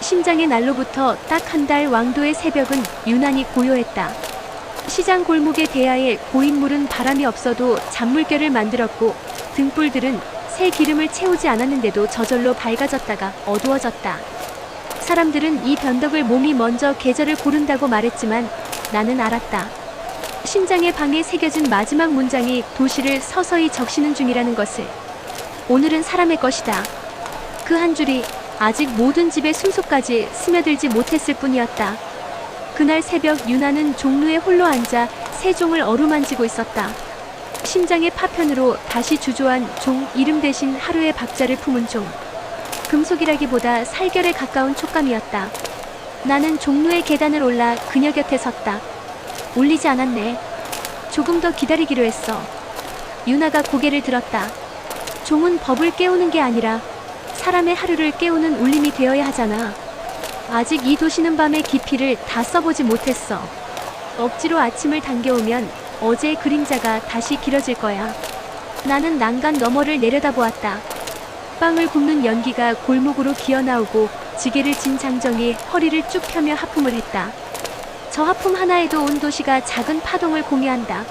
심장의 날로부터 딱 한 달 왕도의 새벽은 유난히 고요했다. 시장 골목의 대야에 고인물은 바람이 없어도 잔물결을 만들었고 등불들은 새 기름을 채우지 않았는데도 저절로 밝아졌다가 어두워졌다. 사람들은 이 변덕을 몸이 먼저 계절을 고른다고 말했지만 나는 알았다. 심장의 방에 새겨진 마지막 문장이 도시를 서서히 적시는 중이라는 것을. 오늘은 사람의 것이다. 그 한 줄이 아직 모든 집의 숨소까지 스며들지 못했을 뿐이었다. 그날 새벽 유나는 종로에 홀로 앉아 새 종을 어루만지고 있었다. 심장의 파편으로 다시 주조한 종 이름 대신 하루의 박자를 품은 종. 금속이라기보다 살결에 가까운 촉감이었다. 나는 종로의 계단을 올라 그녀 곁에 섰다. 울리지 않았네. 조금 더 기다리기로 했어. 유나가 고개를 들었다. 종은 법을 깨우는 게 아니라 사람의 하루를 깨우는 울림이 되어야 하잖아. 아직 이 도시는 밤의 깊이를 다 써보지 못했어. 억지로 아침을 당겨오면 어제의 그림자가 다시 길어질 거야. 나는 난간 너머를 내려다보았다. 빵을 굽는 연기가 골목으로 기어나오고 지게를 진 장정이 허리를 쭉 펴며 하품을 했다. 저 하품 하나에도 온 도시가 작은 파동을 공유한다.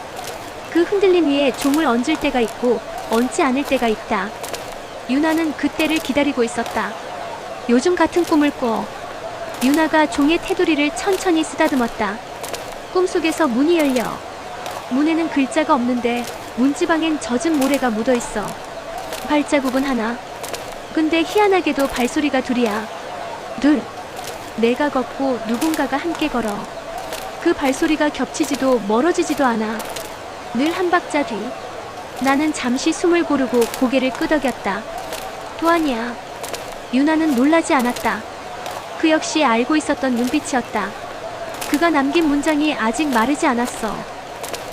그 흔들림 위에 종을 얹을 때가 있고 얹지 않을 때가 있다. 유나는 그때를 기다리고 있었다. 요즘 같은 꿈을 꿔. 유나가 종의 테두리를 천천히 쓰다듬었다. 꿈속에서 문이 열려. 문에는 글자가 없는데 문지방엔 젖은 모래가 묻어있어. 발자국은 하나. 근데 희한하게도 발소리가 둘이야. 둘. 내가 걷고 누군가가 함께 걸어. 그 발소리가 겹치지도 멀어지지도 않아. 늘 한 박자 뒤. 나는 잠시 숨을 고르고 고개를 끄덕였다. 도안이야. 유나는 놀라지 않았다. 그 역시 알고 있었던 눈빛이었다. 그가 남긴 문장이 아직 마르지 않았어.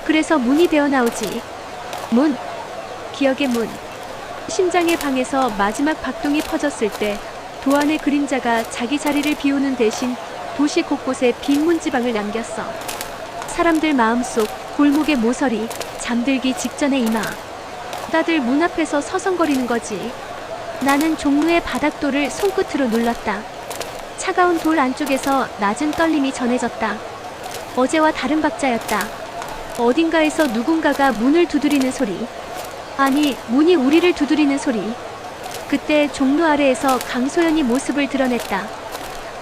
그래서 문이 배어나오지. 문. 기억의 문. 심장의 방에서 마지막 박동이 퍼졌을 때 도안의 그림자가 자기 자리를 비우는 대신 도시 곳곳에 빈 문지방을 남겼어. 사람들 마음속 골목의 모서리, 잠들기 직전의 이마. 다들 문 앞에서 서성거리는 거지. 나는 종로의 바닥돌을 손끝으로 눌렀다. 차가운 돌 안쪽에서 낮은 떨림이 전해졌다. 어제와 다른 박자였다. 어딘가에서 누군가가 문을 두드리는 소리. 아니, 문이 우리를 두드리는 소리. 그때 종로 아래에서 강소연이 모습을 드러냈다.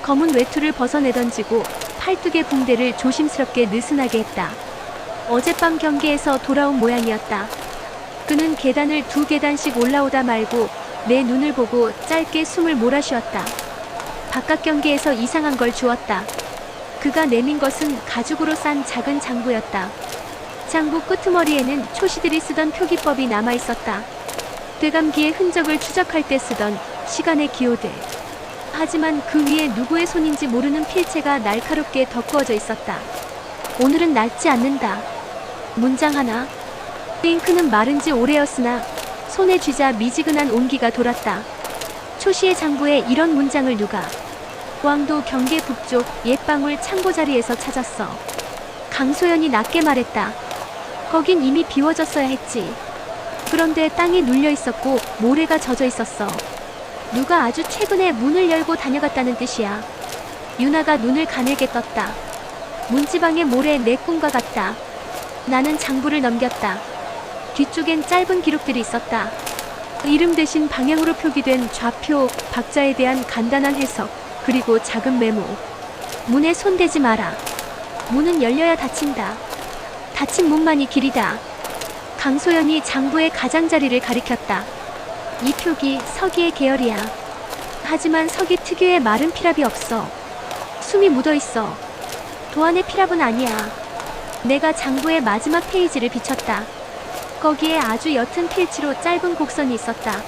검은 외투를 벗어내던지고 팔뚝의 붕대를 조심스럽게 느슨하게 했다. 어젯밤 경기에서 돌아온 모양이었다. 그는 계단을 2계단씩 올라오다 말고 내 눈을 보고 짧게 숨을 몰아쉬었다. 바깥 경계에서 이상한 걸 주었다. 그가 내민 것은 가죽으로 싼 작은 장부였다. 장부 끄트머리에는 초시들이 쓰던 표기법이 남아있었다. 되감기의 흔적을 추적할 때 쓰던 시간의 기호들. 하지만 그 위에 누구의 손인지 모르는 필체가 날카롭게 덧그어져 있었다. 오늘은 낡지 않는다. 문장 하나. 잉크는 마른 지 오래였으나 손에 쥐자 미지근한 온기가 돌았다. 초시의 장부에 이런 문장을 누가. 왕도 경계 북쪽 옛방울 창고 자리에서 찾았어. 강소연이 낮게 말했다. 거긴 이미 비워졌어야 했지. 그런데 땅이 눌려 있었고 모래가 젖어 있었어. 누가 아주 최근에 문을 열고 다녀갔다는 뜻이야. 유나가 눈을 가늘게 떴다. 문지방의 모래 내 꿈과 같다. 나는 장부를 넘겼다. 뒤쪽엔 짧은 기록들이 있었다. 이름 대신 방향으로 표기된 좌표, 박자에 대한 간단한 해석, 그리고 작은 메모. 문에 손대지 마라. 문은 열려야 닫힌다. 닫힌 문만이 길이다. 강소연이 장부의 가장자리를 가리켰다. 이 표기 서기의 계열이야. 하지만 서기 특유의 마른 피랍이 없어. 숨이 묻어있어. 도안의 피랍은 아니야. 내가 장부의 마지막 페이지를 비췄다. 거기에 아주 옅은 필치로 짧은 곡선이 있었다.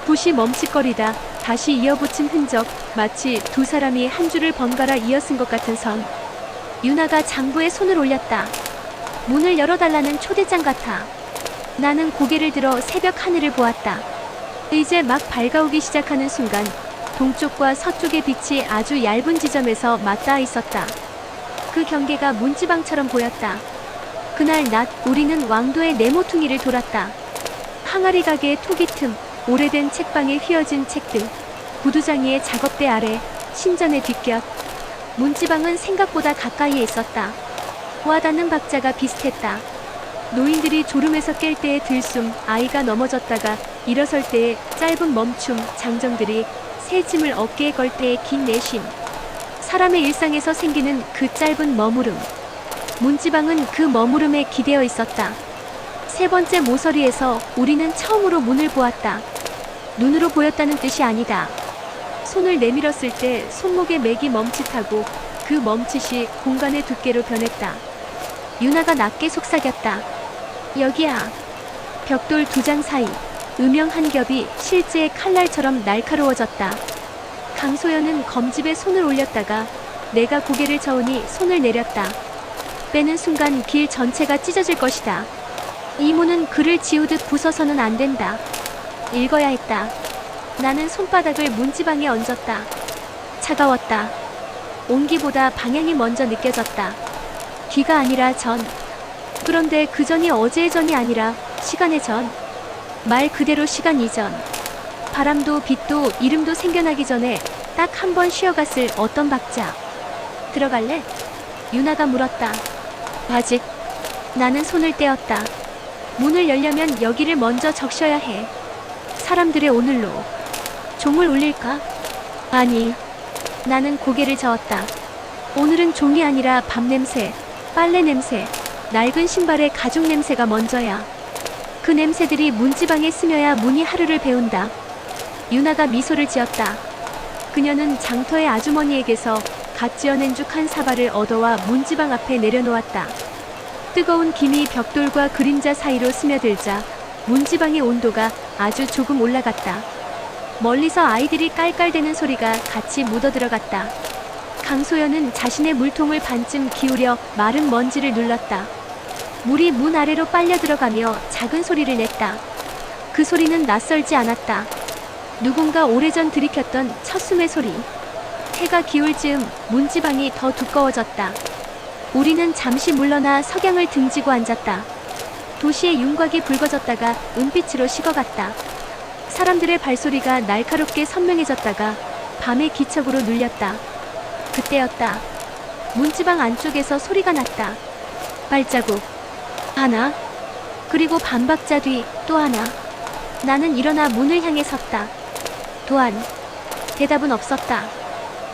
붓이 멈칫거리다 다시 이어붙인 흔적, 마치 두 사람이 한 줄을 번갈아 이어쓴 것 같은 선. 유나가 장부에 손을 올렸다. 문을 열어달라는 초대장 같아. 나는 고개를 들어 새벽 하늘을 보았다. 이제 막 밝아오기 시작하는 순간 동쪽과 서쪽의 빛이 아주 얇은 지점에서 맞닿아 있었다. 그 경계가 문지방처럼 보였다. 그날 낮 우리는 왕도의 네모퉁이를 돌았다. 항아리 가게의 토기 틈, 오래된 책방에 휘어진 책들, 구두장이의 작업대 아래 신전의 뒷곁. 문지방은 생각보다 가까이에 있었다. 와닿는 박자가 비슷했다. 노인들이 졸음에서 깰 때의 들숨, 아이가 넘어졌다가 일어설 때의 짧은 멈춤, 장정들이 새 짐을 어깨에 걸 때의 긴 내쉼. 사람의 일상에서 생기는 그 짧은 머무름. 문지방은 그 머무름에 기대어 있었다. 세 번째 모서리에서 우리는 처음으로 문을 보았다. 눈으로 보였다는 뜻이 아니다. 손을 내밀었을 때 손목의 맥이 멈칫하고 그 멈칫이 공간의 두께로 변했다. 유나가 낮게 속삭였다. 여기야. 벽돌 두 장 사이 음영 한 겹이 실제의 칼날처럼 날카로워졌다. 강소연은 검집에 손을 올렸다가 내가 고개를 저으니 손을 내렸다. 빼는 순간 길 전체가 찢어질 것이다. 이 문은 글을 지우듯 부숴서는 안 된다. 읽어야 했다. 나는 손바닥을 문지방에 얹었다. 차가웠다. 온기보다 방향이 먼저 느껴졌다. 뒤가 아니라 전. 그런데 그 전이 어제의 전이 아니라 시간의 전. 말 그대로 시간 이전. 바람도 빛도 이름도 생겨나기 전에 딱 한 번 쉬어갔을 어떤 박자. 들어갈래? 유나가 물었다. 아직. 나는 손을 떼었다. 문을 열려면 여기를 먼저 적셔야 해. 사람들의 오늘로. 종을 울릴까? 아니. 나는 고개를 저었다. 오늘은 종이 아니라 밥 냄새, 빨래 냄새, 낡은 신발의 가죽 냄새가 먼저야. 그 냄새들이 문지방에 스며야 문이 하루를 배운다. 유나가 미소를 지었다. 그녀는 장터의 아주머니에게서 갓 지어낸 죽 한 사발을 얻어와 문지방 앞에 내려놓았다. 뜨거운 김이 벽돌과 그림자 사이로 스며들자 문지방의 온도가 아주 조금 올라갔다. 멀리서 아이들이 깔깔대는 소리가 같이 묻어들어갔다. 강소연은 자신의 물통을 반쯤 기울여 마른 먼지를 눌렀다. 물이 문 아래로 빨려 들어가며 작은 소리를 냈다. 그 소리는 낯설지 않았다. 누군가 오래전 들이켰던 첫 숨의 소리. 해가 기울 즈음 문지방이 더 두꺼워졌다. 우리는 잠시 물러나 석양을 등지고 앉았다. 도시의 윤곽이 붉어졌다가 은빛으로 식어갔다. 사람들의 발소리가 날카롭게 선명해졌다가 밤의 기척으로 눌렸다. 그때였다. 문지방 안쪽에서 소리가 났다. 발자국. 하나. 그리고 반박자 뒤 또 하나. 나는 일어나 문을 향해 섰다. 도안. 대답은 없었다.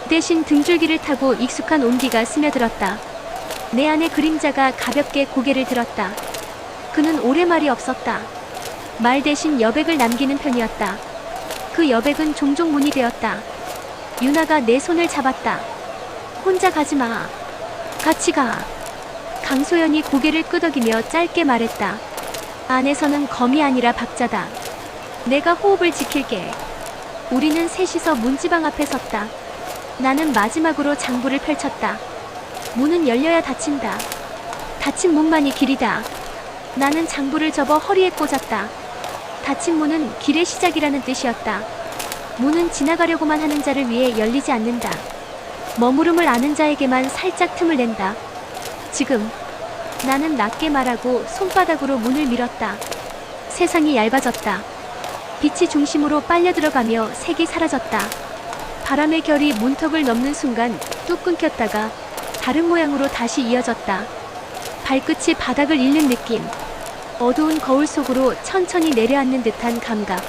대신 등줄기를 타고 익숙한 온기가 스며들었다. 내 안의 그림자가 가볍게 고개를 들었다. 그는 오래 말이 없었다. 말 대신 여백을 남기는 편이었다. 그 여백은 종종 문이 되었다. 유나가 내 손을 잡았다. 혼자 가지 마. 같이 가. 강소연이 고개를 끄덕이며 짧게 말했다. 안에서는 검이 아니라 박자다. 내가 호흡을 지킬게. 우리는 셋이서 문지방 앞에 섰다. 나는 마지막으로 장부를 펼쳤다. 문은 열려야 닫힌다. 닫힌 문만이 길이다. 나는 장부를 접어 허리에 꽂았다. 닫힌 문은 길의 시작이라는 뜻이었다. 문은 지나가려고만 하는 자를 위해 열리지 않는다. 머무름을 아는 자에게만 살짝 틈을 낸다. 지금. 나는 낮게 말하고 손바닥으로 문을 밀었다. 세상이 얇아졌다. 빛이 중심으로 빨려 들어가며 색이 사라졌다. 바람의 결이 문턱을 넘는 순간 뚝 끊겼다가 다른 모양으로 다시 이어졌다. 발끝이 바닥을 잃는 느낌. 어두운 거울 속으로 천천히 내려앉는 듯한 감각.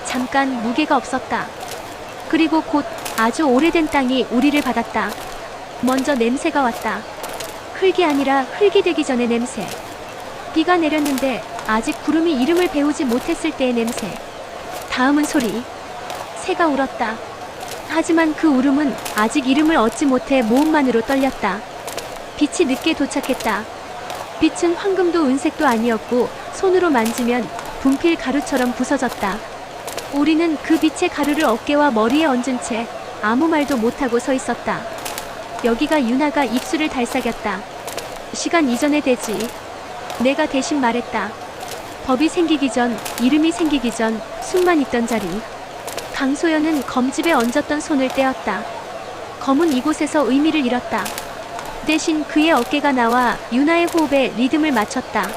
잠깐 무게가 없었다. 그리고 곧 아주 오래된 땅이 우리를 받았다. 먼저 냄새가 왔다. 흙이 아니라 흙이 되기 전의 냄새. 비가 내렸는데 아직 구름이 이름을 배우지 못했을 때의 냄새. 다음은 소리. 새가 울었다. 하지만 그 울음은 아직 이름을 얻지 못해 모음만으로 떨렸다. 빛이 늦게 도착했다. 빛은 황금도 은색도 아니었고 손으로 만지면 분필 가루처럼 부서졌다. 우리는 그 빛의 가루를 어깨와 머리에 얹은 채 아무 말도 못하고 서 있었다. 여기가 유나가 입술을 달싹였다. 시간 이전의 대지. 내가 대신 말했다. 법이 생기기 전, 이름이 생기기 전 숨만 있던 자리. 강소연은 검집에 얹었던 손을 떼었다. 검은 이곳에서 의미를 잃었다. 대신 그의 어깨가 나와 유나의 호흡에 리듬을 맞췄다.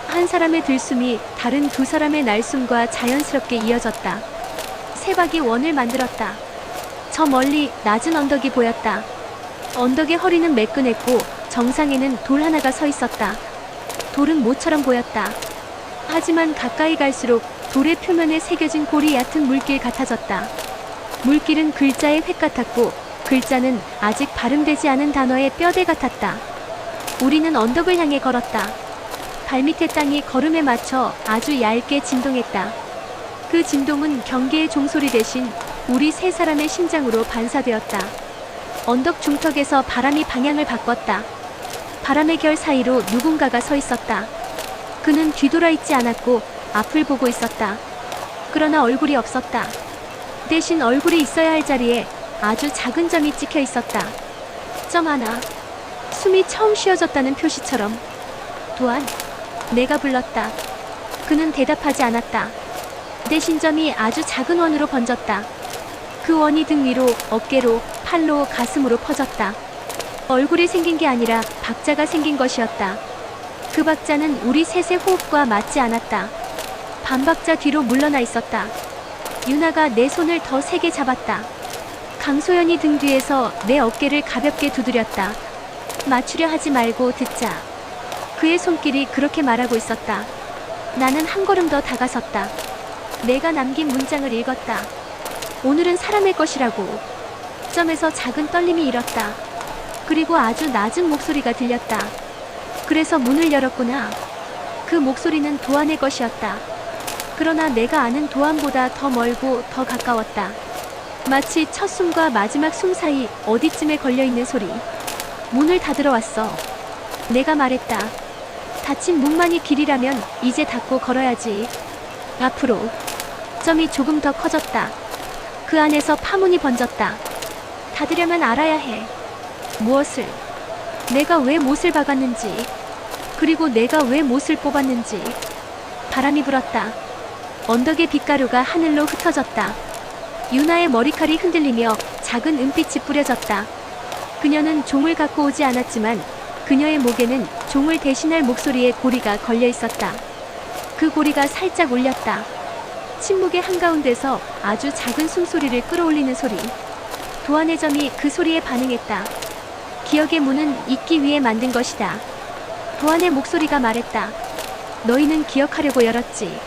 한 사람의 들숨이 다른 두 사람의 날숨과 자연스럽게 이어졌다. 세박이 원을 만들었다. 저 멀리 낮은 언덕이 보였다. 언덕의 허리는 매끈했고 정상에는 돌 하나가 서 있었다. 돌은 모처럼 보였다. 하지만 가까이 갈수록 돌의 표면에 새겨진 골이 얕은 물길 같아졌다. 물길은 글자의 획 같았고 글자는 아직 발음되지 않은 단어의 뼈대 같았다. 우리는 언덕을 향해 걸었다. 발밑의 땅이 걸음에 맞춰 아주 얇게 진동했다. 그 진동은 경계의 종소리 대신 우리 세 사람의 심장으로 반사되었다. 언덕 중턱에서 바람이 방향을 바꿨다. 바람의 결 사이로 누군가가 서 있었다. 그는 뒤돌아 있지 않았고 앞을 보고 있었다. 그러나 얼굴이 없었다. 대신 얼굴이 있어야 할 자리에 아주 작은 점이 찍혀 있었다. 점 하나. 숨이 처음 쉬어졌다는 표시처럼. 도안, 내가 불렀다. 그는 대답하지 않았다. 대신 점이 아주 작은 원으로 번졌다. 그 원이 등 위로, 어깨로, 팔로, 가슴으로 퍼졌다. 얼굴이 생긴 게 아니라 박자가 생긴 것이었다. 그 박자는 우리 셋의 호흡과 맞지 않았다. 반박자 뒤로 물러나 있었다. 유나가 내 손을 더 세게 잡았다. 강소연이 등 뒤에서 내 어깨를 가볍게 두드렸다. 맞추려 하지 말고 듣자. 그의 손길이 그렇게 말하고 있었다. 나는 한 걸음 더 다가섰다. 내가 남긴 문장을 읽었다. 오늘은 사람의 것이라고. 점에서 작은 떨림이 일었다. 그리고 아주 낮은 목소리가 들렸다. 그래서 문을 열었구나. 그 목소리는 도안의 것이었다. 그러나 내가 아는 도안보다 더 멀고 더 가까웠다. 마치 첫 숨과 마지막 숨 사이 어디쯤에 걸려있는 소리. 문을 닫으러 왔어. 내가 말했다. 닫힌 문만이 길이라면 이제 닫고 걸어야지. 앞으로. 점이 조금 더 커졌다. 그 안에서 파문이 번졌다. 닫으려면 알아야 해. 무엇을? 내가 왜 못을 박았는지, 그리고 내가 왜 못을 뽑았는지. 바람이 불었다. 언덕의 빛가루가 하늘로 흩어졌다. 유나의 머리칼이 흔들리며 작은 은빛이 뿌려졌다. 그녀는 종을 갖고 오지 않았지만 그녀의 목에는 종을 대신할 목소리의 고리가 걸려 있었다. 그 고리가 살짝 울렸다. 침묵의 한가운데서 아주 작은 숨소리를 끌어올리는 소리. 도안의 점이 그 소리에 반응했다. 기억의 문은 잊기 위해 만든 것이다. 도안의 목소리가 말했다. 너희는 기억하려고 열었지.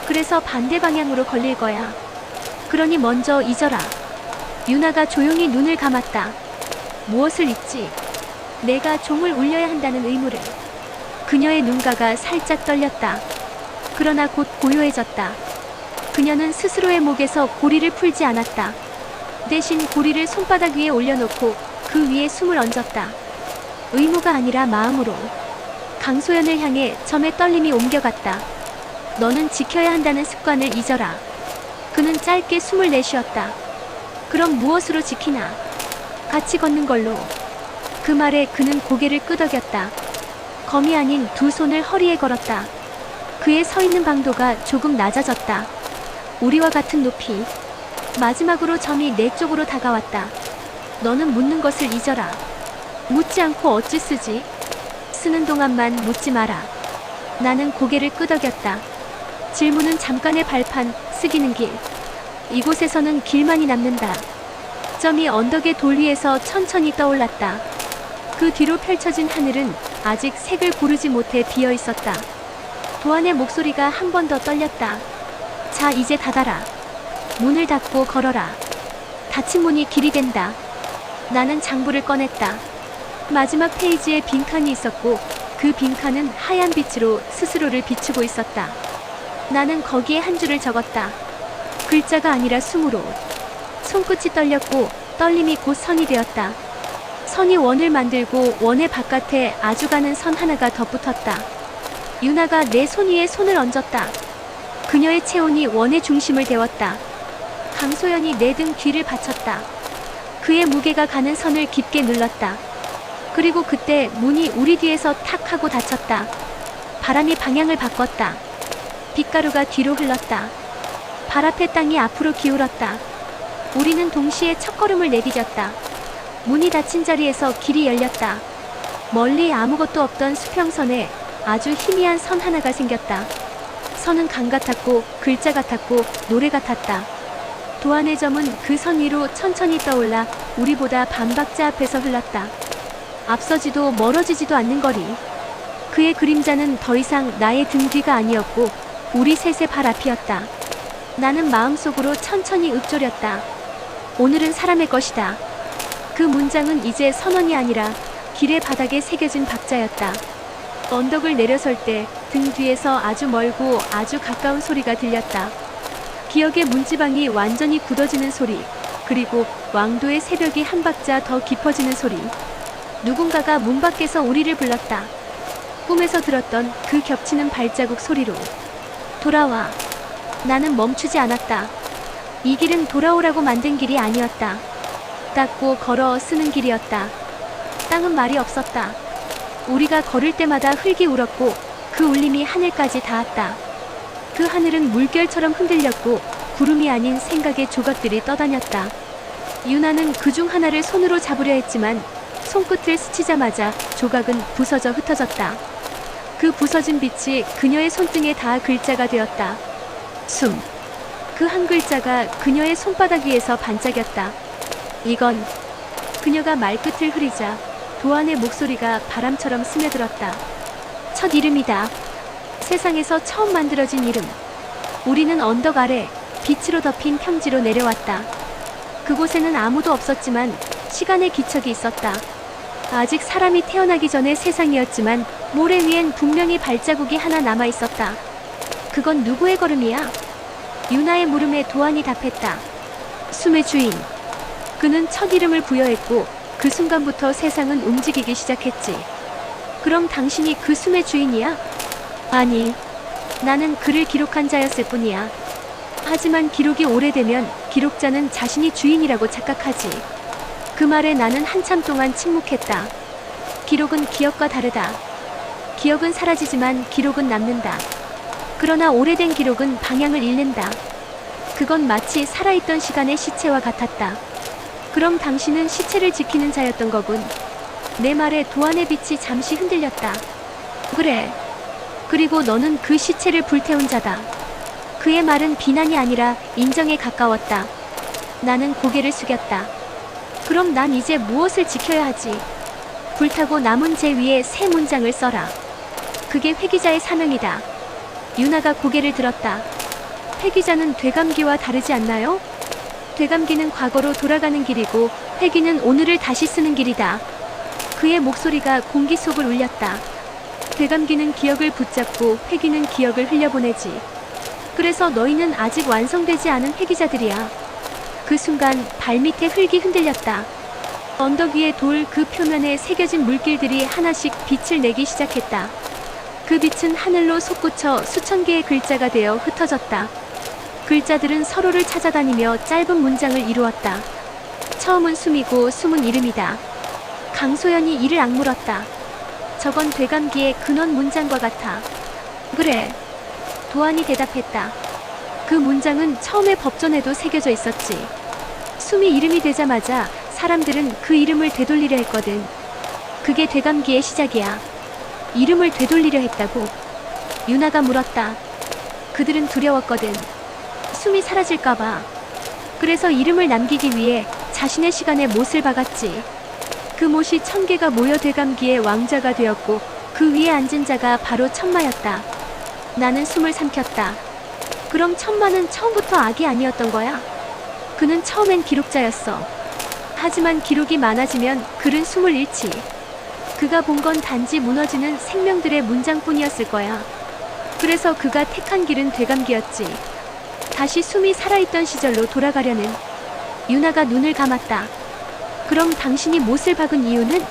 그래서 반대 방향으로 걸릴 거야. 그러니 먼저 잊어라. 유나가 조용히 눈을 감았다. 무엇을 잊지? 내가 종을 울려야 한다는 의무를. 그녀의 눈가가 살짝 떨렸다. 그러나 곧 고요해졌다. 그녀는 스스로의 목에서 고리를 풀지 않았다. 대신 고리를 손바닥 위에 올려놓고 그 위에 숨을 얹었다. 의무가 아니라 마음으로. 강소연을 향해 점의 떨림이 옮겨갔다. 너는 지켜야 한다는 습관을 잊어라. 그는 짧게 숨을 내쉬었다. 그럼 무엇으로 지키나? 같이 걷는 걸로. 그 말에 그는 고개를 끄덕였다. 검이 아닌 두 손을 허리에 걸었다. 그의 서 있는 방도가 조금 낮아졌다. 우리와 같은 높이. 마지막으로 점이 내 쪽으로 다가왔다. 너는 묻는 것을 잊어라. 묻지 않고 어찌 쓰지? 쓰는 동안만 묻지 마라. 나는 고개를 끄덕였다. 질문은 잠깐의 발판, 쓰기는 길. 이곳에서는 길만이 남는다. 점이 언덕의 돌 위에서 천천히 떠올랐다. 그 뒤로 펼쳐진 하늘은 아직 색을 고르지 못해 비어 있었다. 도안의 목소리가 한 번 더 떨렸다. 자, 이제 닫아라. 문을 닫고 걸어라. 닫힌 문이 길이 된다. 나는 장부를 꺼냈다. 마지막 페이지에 빈칸이 있었고 그 빈칸은 하얀 빛으로 스스로를 비추고 있었다. 나는 거기에 한 줄을 적었다. 글자가 아니라 숨으로. 손끝이 떨렸고 떨림이 곧 선이 되었다. 선이 원을 만들고 원의 바깥에 아주 가는 선 하나가 덧붙었다. 유나가 내 손 위에 손을 얹었다. 그녀의 체온이 원의 중심을 데웠다. 강소연이 내 등 뒤를 받쳤다. 그의 무게가 가는 선을 깊게 눌렀다. 그리고 그때 문이 우리 뒤에서 탁 하고 닫혔다. 바람이 방향을 바꿨다. 빛가루가 뒤로 흘렀다. 발 앞의 땅이 앞으로 기울었다. 우리는 동시에 첫걸음을 내디뎠다. 문이 닫힌 자리에서 길이 열렸다. 멀리 아무것도 없던 수평선에 아주 희미한 선 하나가 생겼다. 선은 강 같았고 글자 같았고 노래 같았다. 도안의 점은 그 선 위로 천천히 떠올라 우리보다 반박자 앞에서 흘렀다. 앞서지도 멀어지지도 않는 거리. 그의 그림자는 더 이상 나의 등 뒤가 아니었고 우리 셋의 발 앞이었다. 나는 마음속으로 천천히 읊조렸다. 오늘은 사람의 것이다. 그 문장은 이제 선언이 아니라 길의 바닥에 새겨진 박자였다. 언덕을 내려설 때 등 뒤에서 아주 멀고 아주 가까운 소리가 들렸다. 기억의 문지방이 완전히 굳어지는 소리, 그리고 왕도의 새벽이 한 박자 더 깊어지는 소리. 누군가가 문 밖에서 우리를 불렀다. 꿈에서 들었던 그 겹치는 발자국 소리로. 돌아와. 나는 멈추지 않았다. 이 길은 돌아오라고 만든 길이 아니었다. 닦고 걸어 쓰는 길이었다. 땅은 말이 없었다. 우리가 걸을 때마다 흙이 울었고 그 울림이 하늘까지 닿았다. 그 하늘은 물결처럼 흔들렸고 구름이 아닌 생각의 조각들이 떠다녔다. 유나는 그중 하나를 손으로 잡으려 했지만 손끝을 스치자마자 조각은 부서져 흩어졌다. 그 부서진 빛이 그녀의 손등에 닿아 글자가 되었다. 숨. 그 한 글자가 그녀의 손바닥 위에서 반짝였다. 이건. 그녀가 말끝을 흐리자 도안의 목소리가 바람처럼 스며들었다. 첫 이름이다. 세상에서 처음 만들어진 이름. 우리는 언덕 아래 빛으로 덮인 평지로 내려왔다. 그곳에는 아무도 없었지만 시간의 기척이 있었다. 아직 사람이 태어나기 전의 세상이었지만 모래 위엔 분명히 발자국이 하나 남아 있었다. 그건 누구의 걸음이야? 유나의 물음에 도안이 답했다. 숨의 주인. 그는 첫 이름을 부여했고 그 순간부터 세상은 움직이기 시작했지. 그럼 당신이 그 숨의 주인이야? 아니, 나는 글을 기록한 자였을 뿐이야. 하지만 기록이 오래되면 기록자는 자신이 주인이라고 착각하지. 그 말에 나는 한참 동안 침묵했다. 기록은 기억과 다르다. 기억은 사라지지만 기록은 남는다. 그러나 오래된 기록은 방향을 잃는다. 그건 마치 살아있던 시간의 시체와 같았다. 그럼 당신은 시체를 지키는 자였던 거군. 내 말에 도안의 빛이 잠시 흔들렸다. 그래. 그리고 너는 그 시체를 불태운 자다. 그의 말은 비난이 아니라 인정에 가까웠다. 나는 고개를 숙였다. 그럼 난 이제 무엇을 지켜야 하지? 불타고 남은 재 위에 새 문장을 써라. 그게 회기자의 사명이다. 유나가 고개를 들었다. 회기자는 되감기와 다르지 않나요? 되감기는 과거로 돌아가는 길이고 회기는 오늘을 다시 쓰는 길이다. 그의 목소리가 공기 속을 울렸다. 되감기는 기억을 붙잡고 회기는 기억을 흘려보내지. 그래서 너희는 아직 완성되지 않은 회기자들이야. 그 순간 발밑에 흙이 흔들렸다. 언덕 위의 돌 그 표면에 새겨진 물길들이 하나씩 빛을 내기 시작했다. 그 빛은 하늘로 솟구쳐 수천 개의 글자가 되어 흩어졌다. 글자들은 서로를 찾아다니며 짧은 문장을 이루었다. 처음은 숨이고 숨은 이름이다. 강소연이 이를 악물었다. 저건 되감기의 근원 문장과 같아. 그래. 도안이 대답했다. 그 문장은 처음에 법전에도 새겨져 있었지. 숨이 이름이 되자마자 사람들은 그 이름을 되돌리려 했거든. 그게 되감기의 시작이야. 이름을 되돌리려 했다고? 유나가 물었다. 그들은 두려웠거든. 숨이 사라질까봐. 그래서 이름을 남기기 위해 자신의 시간에 못을 박았지. 그 못이 1000개가 모여 되감기의 왕자가 되었고 그 위에 앉은 자가 바로 천마였다. 나는 숨을 삼켰다. 그럼 천마는 처음부터 악이 아니었던 거야? 그는 처음엔 기록자였어. 하지만 기록이 많아지면 글은 숨을 잃지. 그가 본 건 단지 무너지는 생명들의 문장뿐이었을 거야. 그래서 그가 택한 길은 되감기였지. 다시 숨이 살아있던 시절로 돌아가려는. 유나가 눈을 감았다. 그럼 당신이 못을 박은 이유는?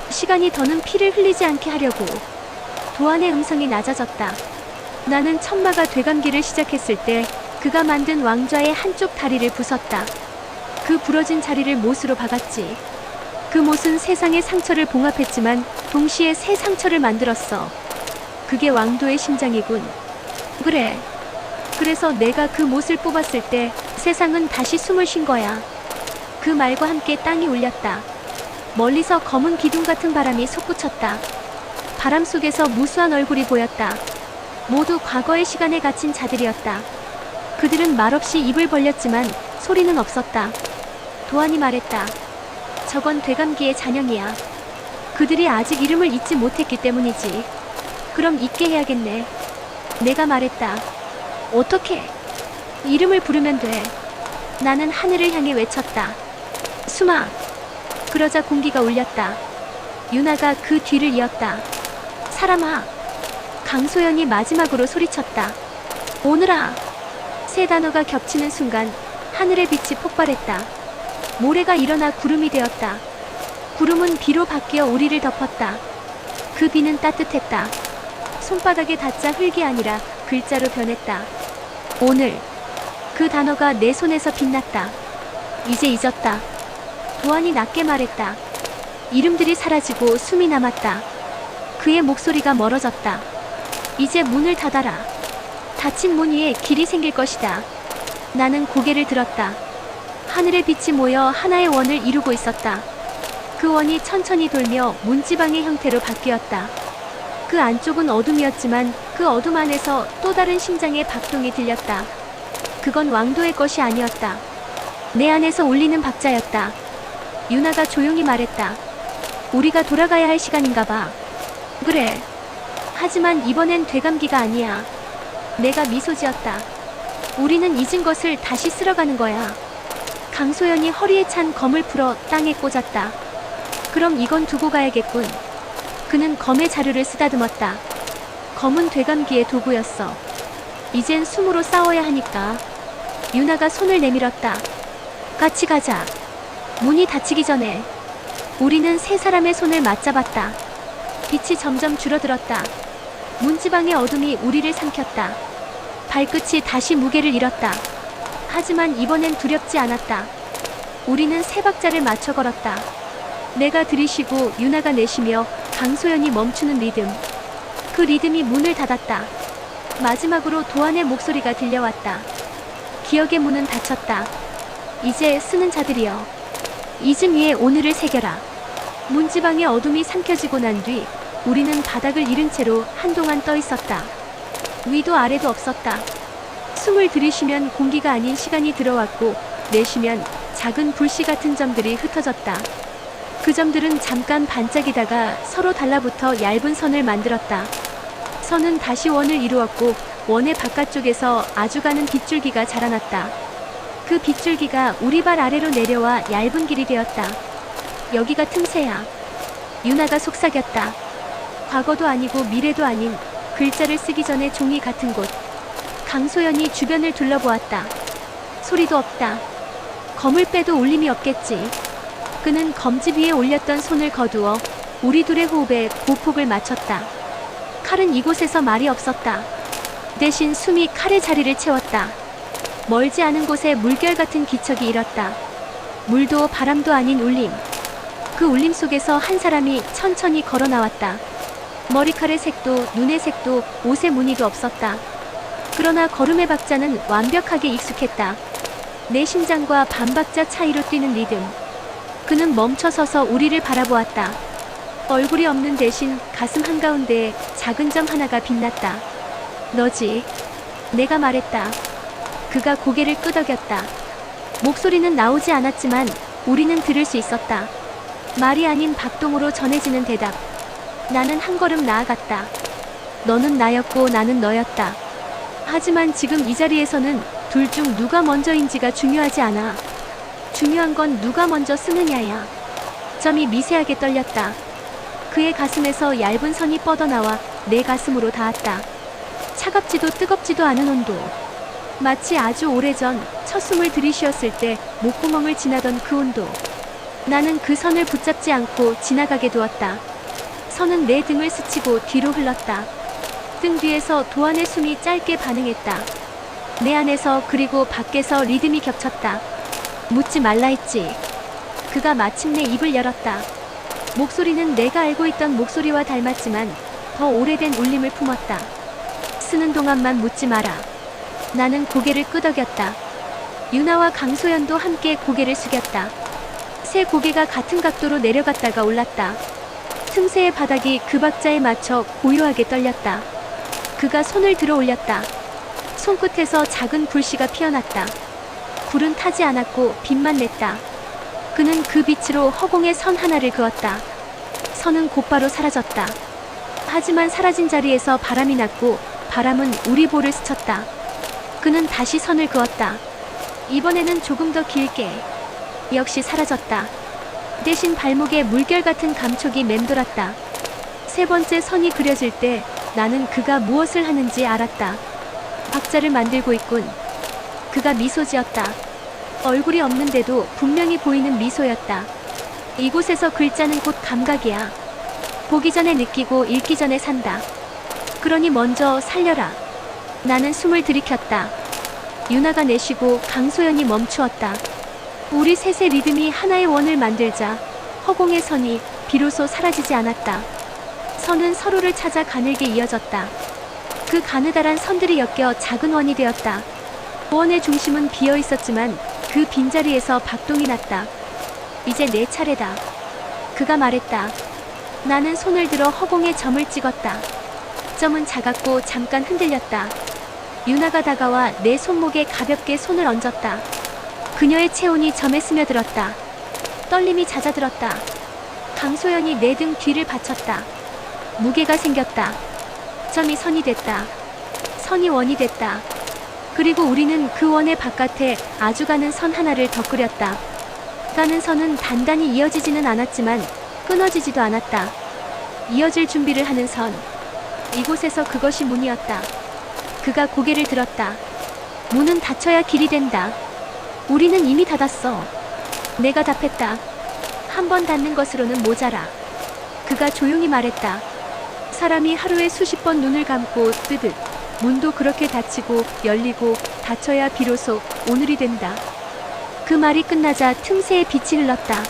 시간이 더는 피를 흘리지 않게 하려고. 도안의 음성이 낮아졌다. 나는 천마가 되감기를 시작했을 때 그가 만든 왕좌의 한쪽 다리를 부쉈다. 그 부러진 자리를 못으로 박았지. 그 못은 세상의 상처를 봉합했지만 동시에 새 상처를 만들었어. 그게 왕도의 심장이군. 그래. 그래서 내가 그 못을 뽑았을 때 세상은 다시 숨을 쉰 거야. 그 말과 함께 땅이 울렸다. 멀리서 검은 기둥 같은 바람이 솟구쳤다. 바람 속에서 무수한 얼굴이 보였다. 모두 과거의 시간에 갇힌 자들이었다. 그들은 말없이 입을 벌렸지만 소리는 없었다. 도안이 말했다. 저건 되감기의 잔영이야. 그들이 아직 이름을 잊지 못했기 때문이지. 그럼 잊게 해야겠네. 내가 말했다. 어떻게? 이름을 부르면 돼. 나는 하늘을 향해 외쳤다. 수마. 그러자 공기가 울렸다. 유나가 그 뒤를 이었다. 사람아. 강소연이 마지막으로 소리쳤다. 오늘아. 세 단어가 겹치는 순간 하늘의 빛이 폭발했다. 모래가 일어나 구름이 되었다. 구름은 비로 바뀌어 우리를 덮었다. 그 비는 따뜻했다. 손바닥에 닿자 흙이 아니라 글자로 변했다. 오늘. 그 단어가 내 손에서 빛났다. 이제 잊었다. 도안이 낮게 말했다. 이름들이 사라지고 숨이 남았다. 그의 목소리가 멀어졌다. 이제 문을 닫아라. 닫힌 문 위에 길이 생길 것이다. 나는 고개를 들었다. 하늘의 빛이 모여 하나의 원을 이루고 있었다. 그 원이 천천히 돌며 문지방의 형태로 바뀌었다. 그 안쪽은 어둠이었지만 그 어둠 안에서 또 다른 심장의 박동이 들렸다. 그건 왕도의 것이 아니었다. 내 안에서 울리는 박자였다. 유나가 조용히 말했다. 우리가 돌아가야 할 시간인가 봐. 그래. 하지만 이번엔 되감기가 아니야. 내가 미소 지었다. 우리는 잊은 것을 다시 쓸어가는 거야. 강소연이 허리에 찬 검을 풀어 땅에 꽂았다. 그럼 이건 두고 가야겠군. 그는 검의 자루를 쓰다듬었다. 검은 되감기의 도구였어. 이젠 숨으로 싸워야 하니까. 유나가 손을 내밀었다. 같이 가자. 문이 닫히기 전에. 우리는 세 사람의 손을 맞잡았다. 빛이 점점 줄어들었다. 문지방의 어둠이 우리를 삼켰다. 발끝이 다시 무게를 잃었다. 하지만 이번엔 두렵지 않았다. 우리는 세 박자를 맞춰 걸었다. 내가 들이쉬고 유나가 내쉬며 강소연이 멈추는 리듬. 그 리듬이 문을 닫았다. 마지막으로 도안의 목소리가 들려왔다. 기억의 문은 닫혔다. 이제 쓰는 자들이여. 잊음 위에 오늘을 새겨라. 문지방의 어둠이 삼켜지고 난 뒤 우리는 바닥을 잃은 채로 한동안 떠 있었다. 위도 아래도 없었다. 숨을 들이쉬면 공기가 아닌 시간이 들어왔고 내쉬면 작은 불씨 같은 점들이 흩어졌다. 그 점들은 잠깐 반짝이다가 서로 달라붙어 얇은 선을 만들었다. 선은 다시 원을 이루었고 원의 바깥쪽에서 아주 가는 빗줄기가 자라났다. 그 빗줄기가 우리 발 아래로 내려와 얇은 길이 되었다. 여기가 틈새야. 유나가 속삭였다. 과거도 아니고 미래도 아닌 글자를 쓰기 전에 종이 같은 곳. 강소연이 주변을 둘러보았다. 소리도 없다. 검을 빼도 울림이 없겠지. 그는 검집 위에 올렸던 손을 거두어 우리 둘의 호흡에 보폭을 맞췄다. 칼은 이곳에서 말이 없었다. 대신 숨이 칼의 자리를 채웠다. 멀지 않은 곳에 물결 같은 기척이 일었다. 물도 바람도 아닌 울림. 그 울림 속에서 한 사람이 천천히 걸어 나왔다. 머리칼의 색도 눈의 색도 옷의 무늬도 없었다. 그러나 걸음의 박자는 완벽하게 익숙했다. 내 심장과 반박자 차이로 뛰는 리듬. 그는 멈춰서서 우리를 바라보았다. 얼굴이 없는 대신 가슴 한가운데에 작은 점 하나가 빛났다. 너지. 내가 말했다. 그가 고개를 끄덕였다. 목소리는 나오지 않았지만 우리는 들을 수 있었다. 말이 아닌 박동으로 전해지는 대답. 나는 한 걸음 나아갔다. 너는 나였고 나는 너였다. 하지만 지금 이 자리에서는 둘 중 누가 먼저인지가 중요하지 않아. 중요한 건 누가 먼저 쓰느냐야. 점이 미세하게 떨렸다. 그의 가슴에서 얇은 선이 뻗어나와 내 가슴으로 닿았다. 차갑지도 뜨겁지도 않은 온도. 마치 아주 오래전 첫 숨을 들이쉬었을 때 목구멍을 지나던 그 온도. 나는 그 선을 붙잡지 않고 지나가게 두었다. 선은 내 등을 스치고 뒤로 흘렀다. 등 뒤에서 도안의 숨이 짧게 반응했다. 내 안에서 그리고 밖에서 리듬이 겹쳤다. 묻지 말라 했지. 그가 마침내 입을 열었다. 목소리는 내가 알고 있던 목소리와 닮았지만 더 오래된 울림을 품었다. 쓰는 동안만 묻지 마라. 나는 고개를 끄덕였다. 유나와 강소연도 함께 고개를 숙였다. 세 고개가 같은 각도로 내려갔다가 올랐다. 틈새의 바닥이 그 박자에 맞춰 고요하게 떨렸다. 그가 손을 들어 올렸다. 손끝에서 작은 불씨가 피어났다. 불은 타지 않았고 빛만 냈다. 그는 그 빛으로 허공에 선 하나를 그었다. 선은 곧바로 사라졌다. 하지만 사라진 자리에서 바람이 났고 바람은 우리 볼을 스쳤다. 그는 다시 선을 그었다. 이번에는 조금 더 길게. 역시 사라졌다. 대신 발목에 물결 같은 감촉이 맴돌았다. 세 번째 선이 그려질 때 나는 그가 무엇을 하는지 알았다. 박자를 만들고 있군. 그가 미소 지었다. 얼굴이 없는데도 분명히 보이는 미소였다. 이곳에서 글자는 곧 감각이야. 보기 전에 느끼고 읽기 전에 산다. 그러니 먼저 살려라. 나는 숨을 들이켰다. 유나가 내쉬고 강소연이 멈추었다. 우리 셋의 리듬이 하나의 원을 만들자 허공의 선이 비로소 사라지지 않았다. 선은 서로를 찾아 가늘게 이어졌다. 그 가느다란 선들이 엮여 작은 원이 되었다. 원의 중심은 비어 있었지만 그 빈자리에서 박동이 났다. 이제 내 차례다. 그가 말했다. 나는 손을 들어 허공에 점을 찍었다. 점은 작았고 잠깐 흔들렸다. 유나가 다가와 내 손목에 가볍게 손을 얹었다. 그녀의 체온이 점에 스며들었다. 떨림이 잦아들었다. 강소연이 내 등 뒤를 받쳤다. 무게가 생겼다. 점이 선이 됐다. 선이 원이 됐다. 그리고 우리는 그 원의 바깥에 아주 가는 선 하나를 더 그렸다. 가는 선은 단단히 이어지지는 않았지만 끊어지지도 않았다. 이어질 준비를 하는 선. 이곳에서 그것이 문이었다. 그가 고개를 들었다. 문은 닫혀야 길이 된다. 우리는 이미 닫았어. 내가 답했다. 한 번 닫는 것으로는 모자라. 그가 조용히 말했다. 사람이 하루에 수십 번 눈을 감고 뜨듯 문도 그렇게 닫히고 열리고 닫혀야 비로소 오늘이 된다. 그 말이 끝나자 틈새에 빛이 흘렀다.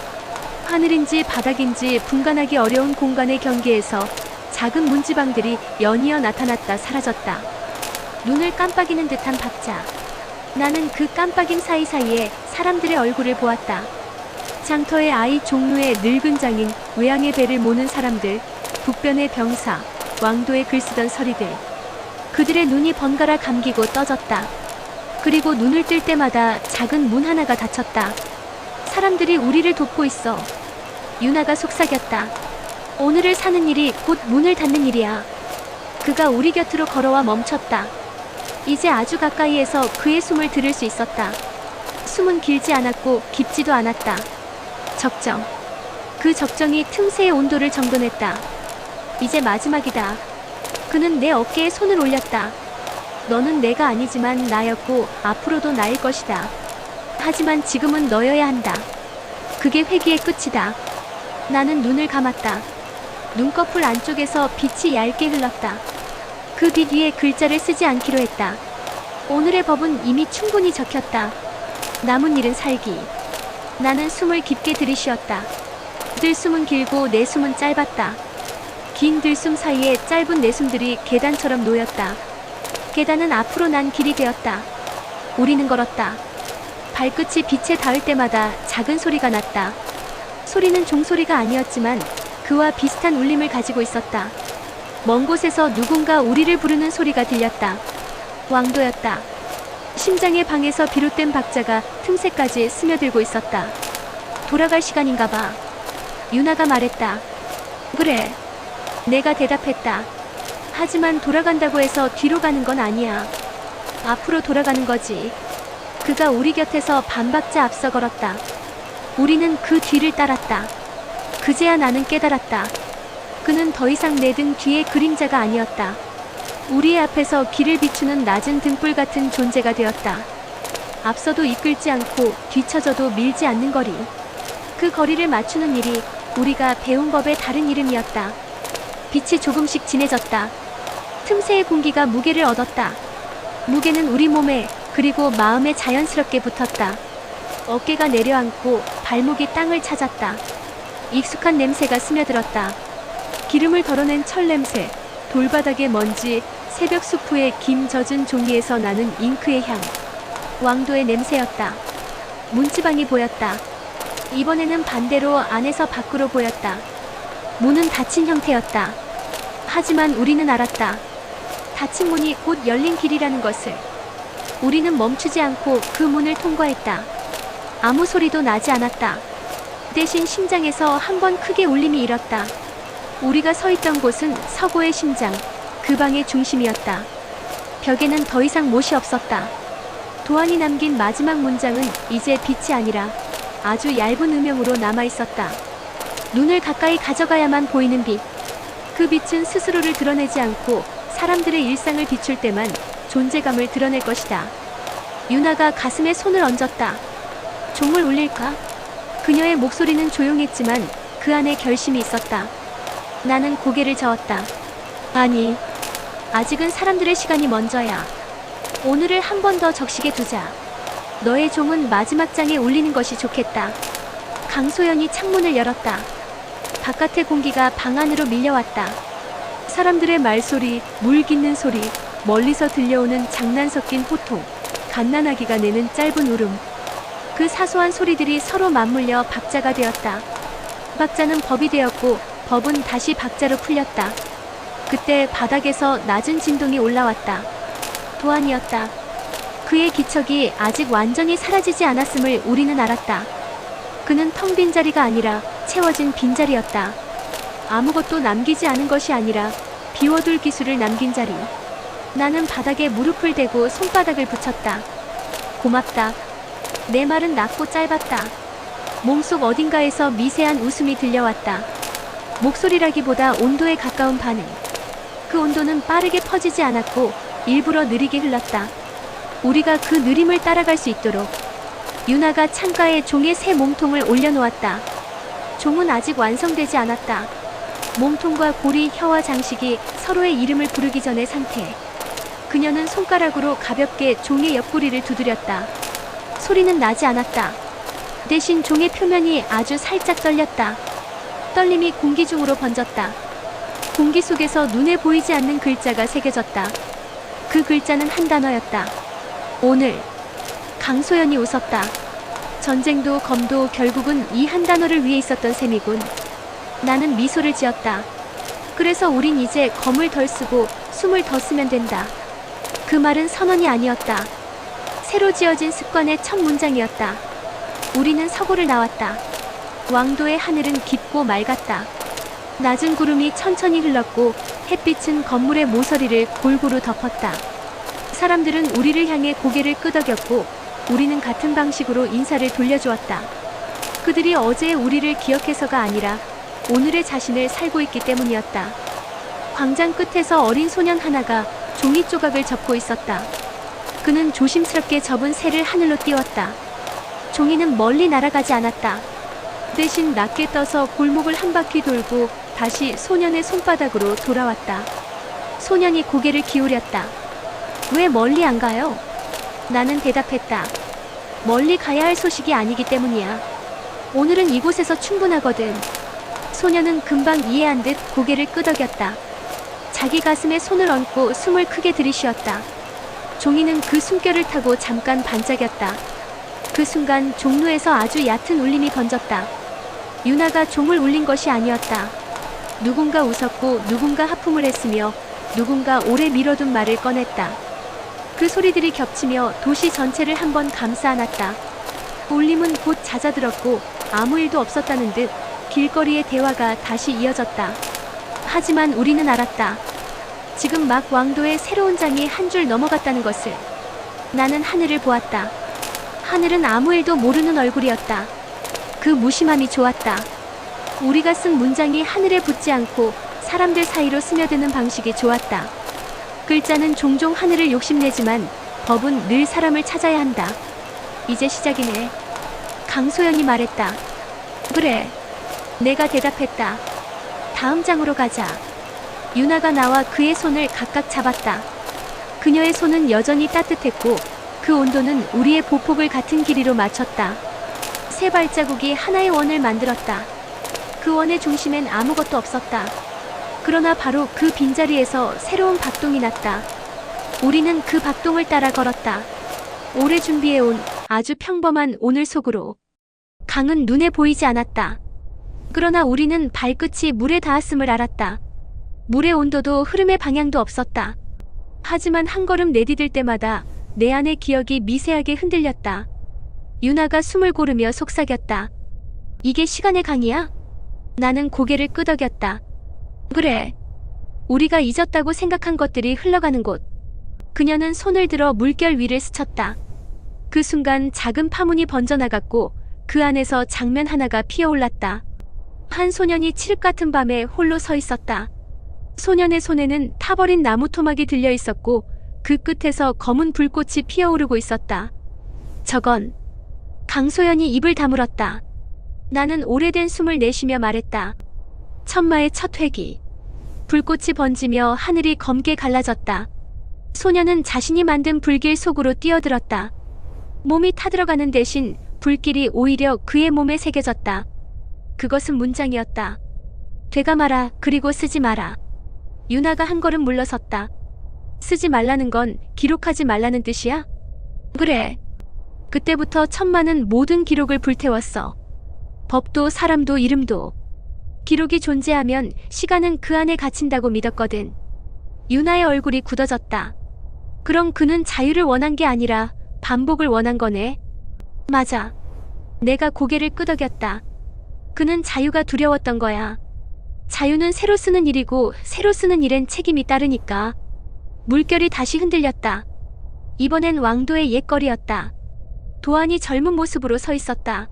하늘인지 바닥인지 분간하기 어려운 공간의 경계에서 작은 문지방들이 연이어 나타났다 사라졌다. 눈을 깜빡이는 듯한 박자. 나는 그 깜빡임 사이사이에 사람들의 얼굴을 보았다. 장터의 아이, 종로의 늙은 장인, 외양의 배를 모는 사람들, 북변의 병사, 왕도에 글 쓰던 서리들. 그들의 눈이 번갈아 감기고 떠졌다. 그리고 눈을 뜰 때마다 작은 문 하나가 닫혔다. 사람들이 우리를 돕고 있어. 유나가 속삭였다. 오늘을 사는 일이 곧 문을 닫는 일이야. 그가 우리 곁으로 걸어와 멈췄다. 이제 아주 가까이에서 그의 숨을 들을 수 있었다. 숨은 길지 않았고 깊지도 않았다. 적정. 그 적정이 틈새의 온도를 정돈했다. 이제 마지막이다. 그는 내 어깨에 손을 올렸다. 너는 내가 아니지만 나였고 앞으로도 나일 것이다. 하지만 지금은 너여야 한다. 그게 회귀의 끝이다. 나는 눈을 감았다. 눈꺼풀 안쪽에서 빛이 얇게 흘렀다. 그 빛 위에 글자를 쓰지 않기로 했다. 오늘의 법은 이미 충분히 적혔다. 남은 일은 살기. 나는 숨을 깊게 들이쉬었다. 들숨은 길고 내숨은 짧았다. 긴 들숨 사이에 짧은 내숨들이 계단처럼 놓였다. 계단은 앞으로 난 길이 되었다. 우리는 걸었다. 발끝이 빛에 닿을 때마다 작은 소리가 났다. 소리는 종소리가 아니었지만 그와 비슷한 울림을 가지고 있었다. 먼 곳에서 누군가 우리를 부르는 소리가 들렸다. 왕도였다. 심장의 방에서 비롯된 박자가 틈새까지 스며들고 있었다. 돌아갈 시간인가 봐. 유나가 말했다. 그래. 내가 대답했다. 하지만 돌아간다고 해서 뒤로 가는 건 아니야. 앞으로 돌아가는 거지. 그가 우리 곁에서 반 박자 앞서 걸었다. 우리는 그 뒤를 따랐다. 그제야 나는 깨달았다. 그는 더 이상 내 등 뒤의 그림자가 아니었다. 우리의 앞에서 길을 비추는 낮은 등불 같은 존재가 되었다. 앞서도 이끌지 않고 뒤처져도 밀지 않는 거리. 그 거리를 맞추는 일이 우리가 배운 법의 다른 이름이었다. 빛이 조금씩 진해졌다. 틈새의 공기가 무게를 얻었다. 무게는 우리 몸에 그리고 마음에 자연스럽게 붙었다. 어깨가 내려앉고 발목이 땅을 찾았다. 익숙한 냄새가 스며들었다. 기름을 덜어낸 철 냄새, 돌바닥의 먼지, 새벽 수프의 김 젖은 종이에서 나는 잉크의 향. 왕도의 냄새였다. 문지방이 보였다. 이번에는 반대로 안에서 밖으로 보였다. 문은 닫힌 형태였다. 하지만 우리는 알았다. 닫힌 문이 곧 열린 길이라는 것을. 우리는 멈추지 않고 그 문을 통과했다. 아무 소리도 나지 않았다. 대신 심장에서 한 번 크게 울림이 일었다. 우리가 서 있던 곳은 서고의 심장, 그 방의 중심이었다. 벽에는 더 이상 못이 없었다. 도안이 남긴 마지막 문장은 이제 빛이 아니라 아주 얇은 음영으로 남아있었다. 눈을 가까이 가져가야만 보이는 빛. 그 빛은 스스로를 드러내지 않고 사람들의 일상을 비출 때만 존재감을 드러낼 것이다. 유나가 가슴에 손을 얹었다. 종을 울릴까? 그녀의 목소리는 조용했지만 그 안에 결심이 있었다. 나는 고개를 저었다. 아니, 아직은 사람들의 시간이 먼저야. 오늘을 한 번 더 적시게 두자. 너의 종은 마지막 장에 울리는 것이 좋겠다. 강소연이 창문을 열었다. 바깥의 공기가 방 안으로 밀려왔다. 사람들의 말소리, 물 깃는 소리, 멀리서 들려오는 장난 섞인 호통, 갓난아기가 내는 짧은 울음. 그 사소한 소리들이 서로 맞물려 박자가 되었다. 박자는 법이 되었고 법은 다시 박자로 풀렸다. 그때 바닥에서 낮은 진동이 올라왔다. 도안이었다. 그의 기척이 아직 완전히 사라지지 않았음을 우리는 알았다. 그는 텅 빈 자리가 아니라 채워진 빈자리였다. 아무것도 남기지 않은 것이 아니라 비워둘 기술을 남긴 자리. 나는 바닥에 무릎을 대고 손바닥을 붙였다. 고맙다. 내 말은 낮고 짧았다. 몸속 어딘가에서 미세한 웃음이 들려왔다. 목소리라기보다 온도에 가까운 반응. 그 온도는 빠르게 퍼지지 않았고 일부러 느리게 흘렀다. 우리가 그 느림을 따라갈 수 있도록. 유나가 창가에 종의 새 몸통을 올려놓았다. 종은 아직 완성되지 않았다. 몸통과 고리, 혀와 장식이 서로의 이름을 부르기 전의 상태. 그녀는 손가락으로 가볍게 종의 옆구리를 두드렸다. 소리는 나지 않았다. 대신 종의 표면이 아주 살짝 떨렸다. 떨림이 공기 중으로 번졌다. 공기 속에서 눈에 보이지 않는 글자가 새겨졌다. 그 글자는 한 단어였다. 오늘. 강소연이 웃었다. 전쟁도 검도 결국은 이 한 단어를 위해 있었던 셈이군. 나는 미소를 지었다. 그래서 우린 이제 검을 덜 쓰고 숨을 더 쓰면 된다. 그 말은 선언이 아니었다. 새로 지어진 습관의 첫 문장이었다. 우리는 서고를 나왔다. 왕도의 하늘은 깊고 맑았다. 낮은 구름이 천천히 흘렀고 햇빛은 건물의 모서리를 골고루 덮었다. 사람들은 우리를 향해 고개를 끄덕였고 우리는 같은 방식으로 인사를 돌려주었다. 그들이 어제의 우리를 기억해서가 아니라 오늘의 자신을 살고 있기 때문이었다. 광장 끝에서 어린 소년 하나가 종이 조각을 접고 있었다. 그는 조심스럽게 접은 새를 하늘로 띄웠다. 종이는 멀리 날아가지 않았다. 대신 낮게 떠서 골목을 한 바퀴 돌고 다시 소년의 손바닥으로 돌아왔다. 소년이 고개를 기울였다. 왜 멀리 안 가요? 나는 대답했다. 멀리 가야 할 소식이 아니기 때문이야. 오늘은 이곳에서 충분하거든. 소년은 금방 이해한 듯 고개를 끄덕였다. 자기 가슴에 손을 얹고 숨을 크게 들이쉬었다. 종이는 그 숨결을 타고 잠깐 반짝였다. 그 순간 종로에서 아주 얕은 울림이 번졌다. 유나가 종을 울린 것이 아니었다. 누군가 웃었고 누군가 하품을 했으며 누군가 오래 미뤄둔 말을 꺼냈다. 그 소리들이 겹치며 도시 전체를 한번 감싸 안았다. 울림은 곧 잦아들었고 아무 일도 없었다는 듯 길거리의 대화가 다시 이어졌다. 하지만 우리는 알았다. 지금 막 왕도의 새로운 장이 한 줄 넘어갔다는 것을. 나는 하늘을 보았다. 하늘은 아무 일도 모르는 얼굴이었다. 그 무심함이 좋았다. 우리가 쓴 문장이 하늘에 붙지 않고 사람들 사이로 스며드는 방식이 좋았다. 글자는 종종 하늘을 욕심내지만 법은 늘 사람을 찾아야 한다. 이제 시작이네. 강소연이 말했다. 그래. 내가 대답했다. 다음 장으로 가자. 유나가 나와 그의 손을 각각 잡았다. 그녀의 손은 여전히 따뜻했고 그 온도는 우리의 보폭을 같은 길이로 맞췄다. 세 발자국이 하나의 원을 만들었다. 그 원의 중심엔 아무것도 없었다. 그러나 바로 그 빈자리에서 새로운 박동이 났다. 우리는 그 박동을 따라 걸었다. 오래 준비해온 아주 평범한 오늘 속으로. 강은 눈에 보이지 않았다. 그러나 우리는 발끝이 물에 닿았음을 알았다. 물의 온도도 흐름의 방향도 없었다. 하지만 한 걸음 내디딜 때마다 내 안의 기억이 미세하게 흔들렸다. 유나가 숨을 고르며 속삭였다. 이게 시간의 강이야? 나는 고개를 끄덕였다. 그래. 우리가 잊었다고 생각한 것들이 흘러가는 곳. 그녀는 손을 들어 물결 위를 스쳤다. 그 순간 작은 파문이 번져나갔고 그 안에서 장면 하나가 피어올랐다. 한 소년이 칠흑 같은 밤에 홀로 서 있었다. 소년의 손에는 타버린 나무 토막이 들려 있었고 그 끝에서 검은 불꽃이 피어오르고 있었다. 저건 강소연이 입을 다물었다. 나는 오래된 숨을 내쉬며 말했다. 천마의 첫 회기. 불꽃이 번지며 하늘이 검게 갈라졌다. 소년은 자신이 만든 불길 속으로 뛰어들었다. 몸이 타들어가는 대신 불길이 오히려 그의 몸에 새겨졌다. 그것은 문장이었다. 되가 마라, 그리고 쓰지 마라. 유나가 한 걸음 물러섰다. 쓰지 말라는 건 기록하지 말라는 뜻이야? 그래. 그때부터 천마는 모든 기록을 불태웠어. 법도 사람도 이름도. 기록이 존재하면 시간은 그 안에 갇힌다고 믿었거든. 유나의 얼굴이 굳어졌다. 그럼 그는 자유를 원한 게 아니라 반복을 원한 거네. 맞아. 내가 고개를 끄덕였다. 그는 자유가 두려웠던 거야. 자유는 새로 쓰는 일이고 새로 쓰는 일엔 책임이 따르니까. 물결이 다시 흔들렸다. 이번엔 왕도의 옛거리였다. 도안이 젊은 모습으로 서 있었다.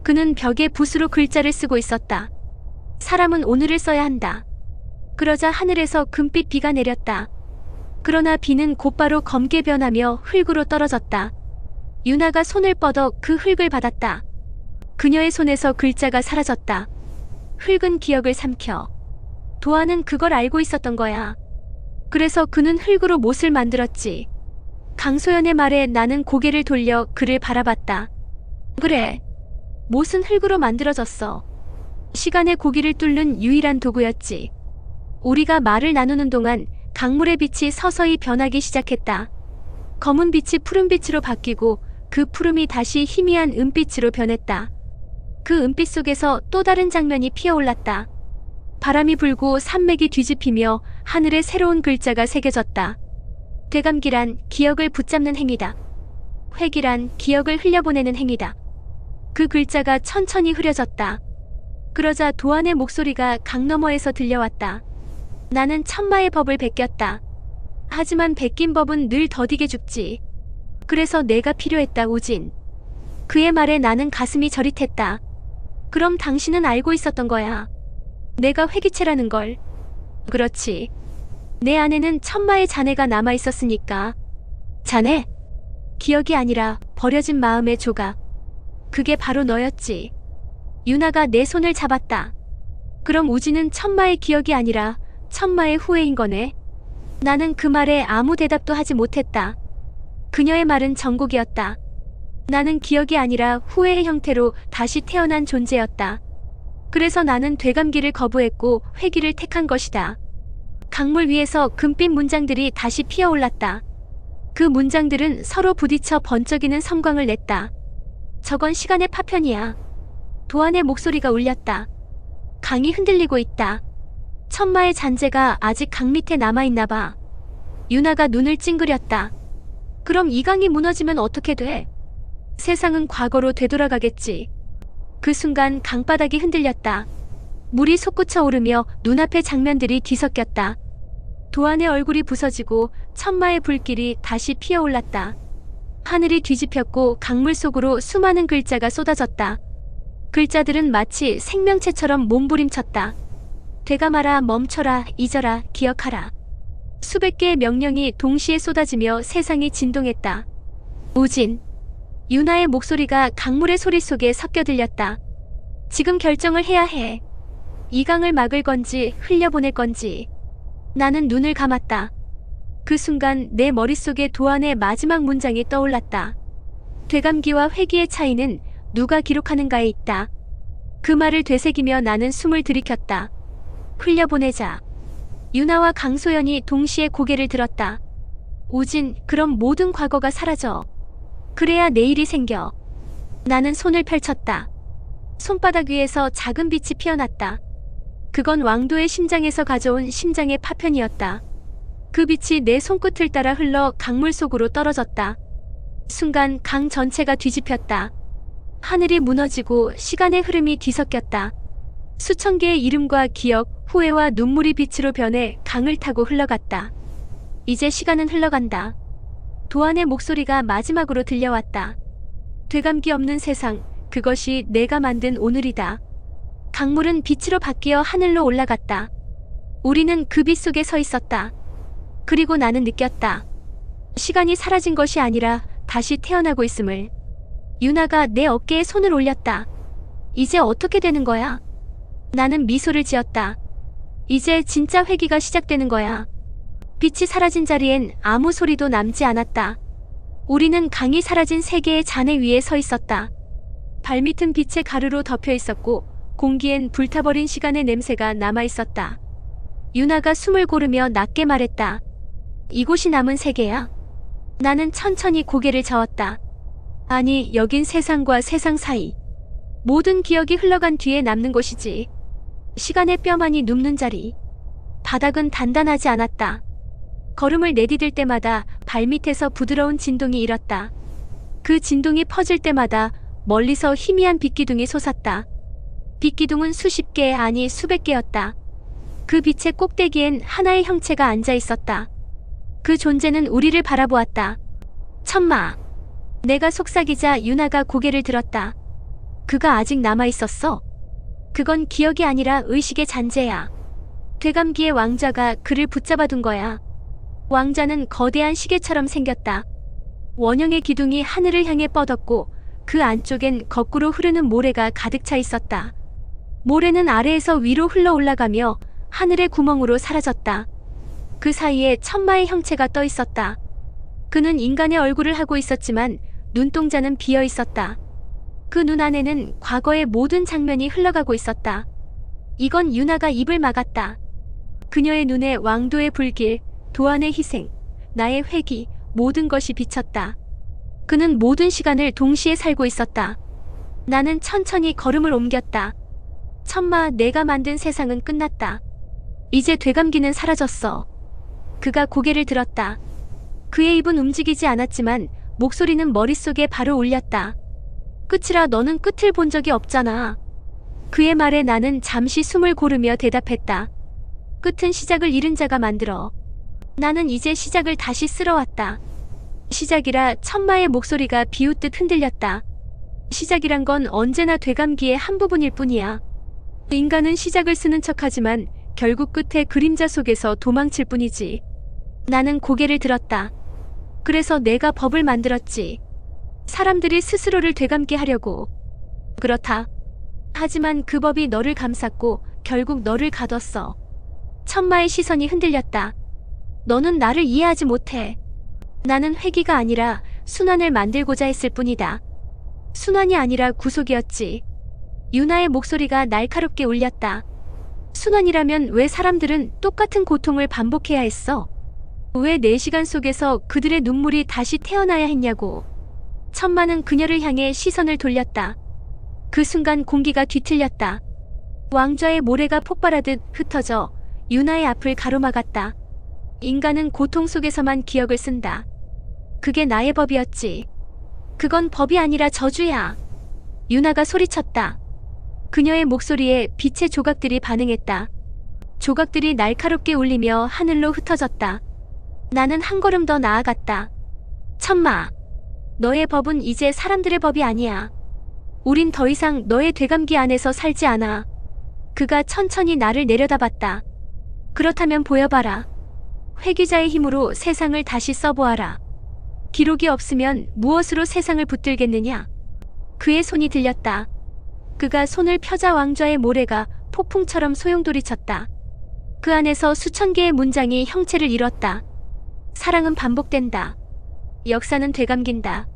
그는 벽에 붓으로 글자를 쓰고 있었다. 사람은 오늘을 써야 한다. 그러자 하늘에서 금빛 비가 내렸다. 그러나 비는 곧바로 검게 변하며 흙으로 떨어졌다. 유나가 손을 뻗어 그 흙을 받았다. 그녀의 손에서 글자가 사라졌다. 흙은 기억을 삼켜. 도안은 그걸 알고 있었던 거야. 그래서 그는 흙으로 못을 만들었지. 강소연의 말에 나는 고개를 돌려 그를 바라봤다. 그래. 못은 흙으로 만들어졌어. 시간의 고기를 뚫는 유일한 도구였지. 우리가 말을 나누는 동안 강물의 빛이 서서히 변하기 시작했다. 검은 빛이 푸른 빛으로 바뀌고 그 푸름이 다시 희미한 은빛으로 변했다. 그 은빛 속에서 또 다른 장면이 피어올랐다. 바람이 불고 산맥이 뒤집히며 하늘에 새로운 글자가 새겨졌다. 되감기란 기억을 붙잡는 행위다. 회기란 기억을 흘려보내는 행위다. 그 글자가 천천히 흐려졌다. 그러자 도안의 목소리가 강 너머에서 들려왔다. 나는 천마의 법을 베꼈다. 하지만 베낀 법은 늘 더디게 죽지. 그래서 내가 필요했다, 우진. 그의 말에 나는 가슴이 저릿했다. 그럼 당신은 알고 있었던 거야. 내가 회기체라는 걸. 그렇지. 내 안에는 천마의 잔해가 남아있었으니까. 잔해? 기억이 아니라 버려진 마음의 조각. 그게 바로 너였지. 유나가 내 손을 잡았다. 그럼 우진은 천마의 기억이 아니라 천마의 후회인 거네. 나는 그 말에 아무 대답도 하지 못했다. 그녀의 말은 정곡이었다. 나는 기억이 아니라 후회의 형태로 다시 태어난 존재였다. 그래서 나는 되감기를 거부했고 회기를 택한 것이다. 강물 위에서 금빛 문장들이 다시 피어올랐다. 그 문장들은 서로 부딪혀 번쩍이는 섬광을 냈다. 저건 시간의 파편이야. 도안의 목소리가 울렸다. 강이 흔들리고 있다. 천마의 잔재가 아직 강 밑에 남아있나 봐. 유나가 눈을 찡그렸다. 그럼 이 강이 무너지면 어떻게 돼? 세상은 과거로 되돌아가겠지. 그 순간 강바닥이 흔들렸다. 물이 솟구쳐 오르며 눈앞의 장면들이 뒤섞였다. 도안의 얼굴이 부서지고 천마의 불길이 다시 피어올랐다. 하늘이 뒤집혔고 강물 속으로 수많은 글자가 쏟아졌다. 글자들은 마치 생명체처럼 몸부림쳤다. 되가 마라, 멈춰라, 잊어라, 기억하라. 수백 개의 명령이 동시에 쏟아지며 세상이 진동했다. 우진. 유나의 목소리가 강물의 소리 속에 섞여 들렸다. 지금 결정을 해야 해. 이 강을 막을 건지 흘려보낼 건지. 나는 눈을 감았다. 그 순간 내 머릿속에 도안의 마지막 문장이 떠올랐다. 되감기와 회기의 차이는 누가 기록하는가에 있다. 그 말을 되새기며 나는 숨을 들이켰다. 흘려보내자. 유나와 강소연이 동시에 고개를 들었다. 우진, 그럼 모든 과거가 사라져. 그래야 내일이 생겨. 나는 손을 펼쳤다. 손바닥 위에서 작은 빛이 피어났다. 그건 왕도의 심장에서 가져온 심장의 파편이었다. 그 빛이 내 손끝을 따라 흘러 강물 속으로 떨어졌다. 순간 강 전체가 뒤집혔다. 하늘이 무너지고 시간의 흐름이 뒤섞였다. 수천 개의 이름과 기억, 후회와 눈물이 빛으로 변해 강을 타고 흘러갔다. 이제 시간은 흘러간다. 도안의 목소리가 마지막으로 들려왔다. 되감기 없는 세상, 그것이 내가 만든 오늘이다. 강물은 빛으로 바뀌어 하늘로 올라갔다. 우리는 그 빛 속에 서 있었다. 그리고 나는 느꼈다. 시간이 사라진 것이 아니라 다시 태어나고 있음을. 유나가 내 어깨에 손을 올렸다. 이제 어떻게 되는 거야? 나는 미소를 지었다. 이제 진짜 회귀가 시작되는 거야. 빛이 사라진 자리엔 아무 소리도 남지 않았다. 우리는 강이 사라진 세계의 잔해 위에 서 있었다. 발밑은 빛의 가루로 덮여 있었고 공기엔 불타버린 시간의 냄새가 남아 있었다. 유나가 숨을 고르며 낮게 말했다. 이곳이 남은 세계야. 나는 천천히 고개를 저었다. 아니, 여긴 세상과 세상 사이. 모든 기억이 흘러간 뒤에 남는 곳이지. 시간의 뼈만이 눕는 자리. 바닥은 단단하지 않았다. 걸음을 내디딜 때마다 발밑에서 부드러운 진동이 일었다. 그 진동이 퍼질 때마다 멀리서 희미한 빛기둥이 솟았다. 빛기둥은 수십 개, 아니 수백 개였다. 그 빛의 꼭대기엔 하나의 형체가 앉아 있었다. 그 존재는 우리를 바라보았다. 천마. 내가 속삭이자 유나가 고개를 들었다. 그가 아직 남아있었어. 그건 기억이 아니라 의식의 잔재야. 되감기의 왕자가 그를 붙잡아둔 거야. 왕자는 거대한 시계처럼 생겼다. 원형의 기둥이 하늘을 향해 뻗었고 그 안쪽엔 거꾸로 흐르는 모래가 가득 차 있었다. 모래는 아래에서 위로 흘러 올라가며 하늘의 구멍으로 사라졌다. 그 사이에 천마의 형체가 떠 있었다. 그는 인간의 얼굴을 하고 있었지만 눈동자는 비어 있었다. 그 눈 안에는 과거의 모든 장면이 흘러가고 있었다. 이건 유나가 입을 막았다. 그녀의 눈에 왕도의 불길, 도안의 희생, 나의 회귀, 모든 것이 비쳤다. 그는 모든 시간을 동시에 살고 있었다. 나는 천천히 걸음을 옮겼다. 천마, 내가 만든 세상은 끝났다. 이제 되감기는 사라졌어. 그가 고개를 들었다. 그의 입은 움직이지 않았지만 목소리는 머릿속에 바로 울렸다. 끝이라 너는 끝을 본 적이 없잖아. 그의 말에 나는 잠시 숨을 고르며 대답했다. 끝은 시작을 잃은 자가 만들어. 나는 이제 시작을 다시 쓸어왔다. 시작이라 천마의 목소리가 비웃듯 흔들렸다. 시작이란 건 언제나 되감기의 한 부분일 뿐이야. 인간은 시작을 쓰는 척하지만 결국 끝에 그림자 속에서 도망칠 뿐이지. 나는 고개를 들었다. 그래서 내가 법을 만들었지. 사람들이 스스로를 되감게 하려고. 그렇다. 하지만 그 법이 너를 감쌌고 결국 너를 가뒀어. 천마의 시선이 흔들렸다. 너는 나를 이해하지 못해. 나는 회귀가 아니라 순환을 만들고자 했을 뿐이다. 순환이 아니라 구속이었지. 유나의 목소리가 날카롭게 울렸다. 순환이라면 왜 사람들은 똑같은 고통을 반복해야 했어? 왜 4시간 속에서 그들의 눈물이 다시 태어나야 했냐고. 천마는 그녀를 향해 시선을 돌렸다. 그 순간 공기가 뒤틀렸다. 왕좌의 모래가 폭발하듯 흩어져 유나의 앞을 가로막았다. 인간은 고통 속에서만 기억을 쓴다. 그게 나의 법이었지. 그건 법이 아니라 저주야. 유나가 소리쳤다. 그녀의 목소리에 빛의 조각들이 반응했다. 조각들이 날카롭게 울리며 하늘로 흩어졌다. 나는 한 걸음 더 나아갔다. 천마, 너의 법은 이제 사람들의 법이 아니야. 우린 더 이상 너의 되감기 안에서 살지 않아. 그가 천천히 나를 내려다봤다. 그렇다면 보여봐라. 회귀자의 힘으로 세상을 다시 써보아라. 기록이 없으면 무엇으로 세상을 붙들겠느냐? 그의 손이 들렸다. 그가 손을 펴자 왕좌의 모래가 폭풍처럼 소용돌이쳤다. 그 안에서 수천 개의 문장이 형체를 잃었다. 사랑은 반복된다. 역사는 되감긴다.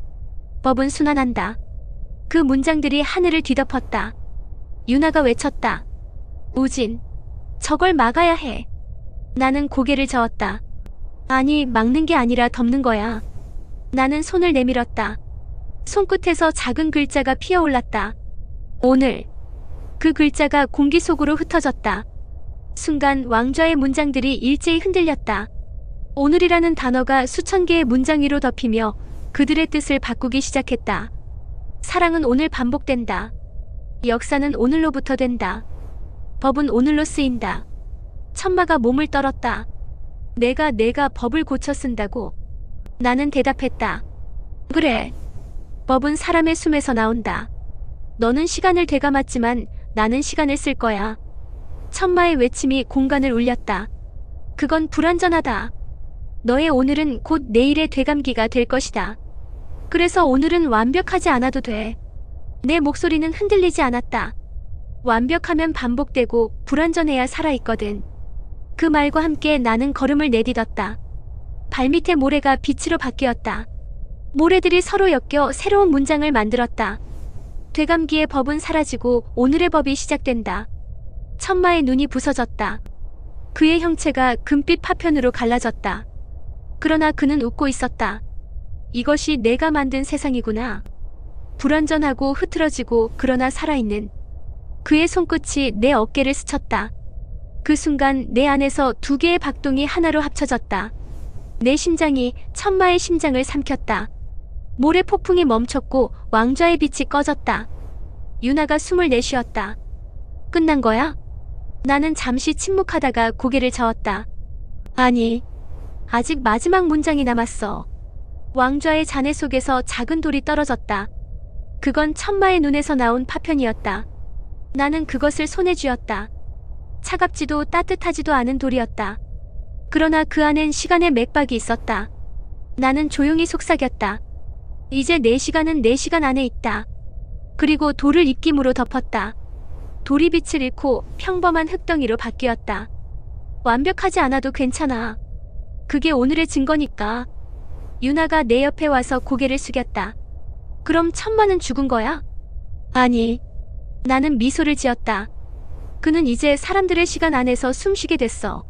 법은 순환한다. 그 문장들이 하늘을 뒤덮었다. 유나가 외쳤다. 우진, 저걸 막아야 해. 나는 고개를 저었다. 아니, 막는 게 아니라 덮는 거야. 나는 손을 내밀었다. 손끝에서 작은 글자가 피어올랐다. 오늘. 그 글자가 공기 속으로 흩어졌다. 순간 왕좌의 문장들이 일제히 흔들렸다. 오늘이라는 단어가 수천 개의 문장 위로 덮이며 그들의 뜻을 바꾸기 시작했다. 사랑은 오늘 반복된다. 역사는 오늘로부터 된다. 법은 오늘로 쓰인다. 천마가 몸을 떨었다. 내가 법을 고쳐 쓴다고? 나는 대답했다. 그래. 법은 사람의 숨에서 나온다. 너는 시간을 되감았지만 나는 시간을 쓸 거야. 천마의 외침이 공간을 울렸다. 그건 불완전하다. 너의 오늘은 곧 내일의 되감기가 될 것이다. 그래서 오늘은 완벽하지 않아도 돼. 내 목소리는 흔들리지 않았다. 완벽하면 반복되고 불완전해야 살아있거든. 그 말과 함께 나는 걸음을 내딛었다. 발밑의 모래가 빛으로 바뀌었다. 모래들이 서로 엮여 새로운 문장을 만들었다. 되감기의 법은 사라지고 오늘의 법이 시작된다. 천마의 눈이 부서졌다. 그의 형체가 금빛 파편으로 갈라졌다. 그러나 그는 웃고 있었다. 이것이 내가 만든 세상이구나. 불완전하고 흐트러지고 그러나 살아있는. 그의 손끝이 내 어깨를 스쳤다. 그 순간 내 안에서 두 개의 박동이 하나로 합쳐졌다. 내 심장이 천마의 심장을 삼켰다. 모래 폭풍이 멈췄고 왕좌의 빛이 꺼졌다. 유나가 숨을 내쉬었다. 끝난 거야? 나는 잠시 침묵하다가 고개를 저었다. 아니, 아직 마지막 문장이 남았어. 왕좌의 잔해 속에서 작은 돌이 떨어졌다. 그건 천마의 눈에서 나온 파편이었다. 나는 그것을 손에 쥐었다. 차갑지도 따뜻하지도 않은 돌이었다. 그러나 그 안엔 시간의 맥박이 있었다. 나는 조용히 속삭였다. 이제 내 시간은 내 시간 안에 있다. 그리고 돌을 입김으로 덮었다. 돌이 빛을 잃고 평범한 흙덩이로 바뀌었다. 완벽하지 않아도 괜찮아. 그게 오늘의 증거니까. 유나가 내 옆에 와서 고개를 숙였다. 그럼 천마는 죽은 거야? 아니. 나는 미소를 지었다. 그는 이제 사람들의 시간 안에서 숨쉬게 됐어.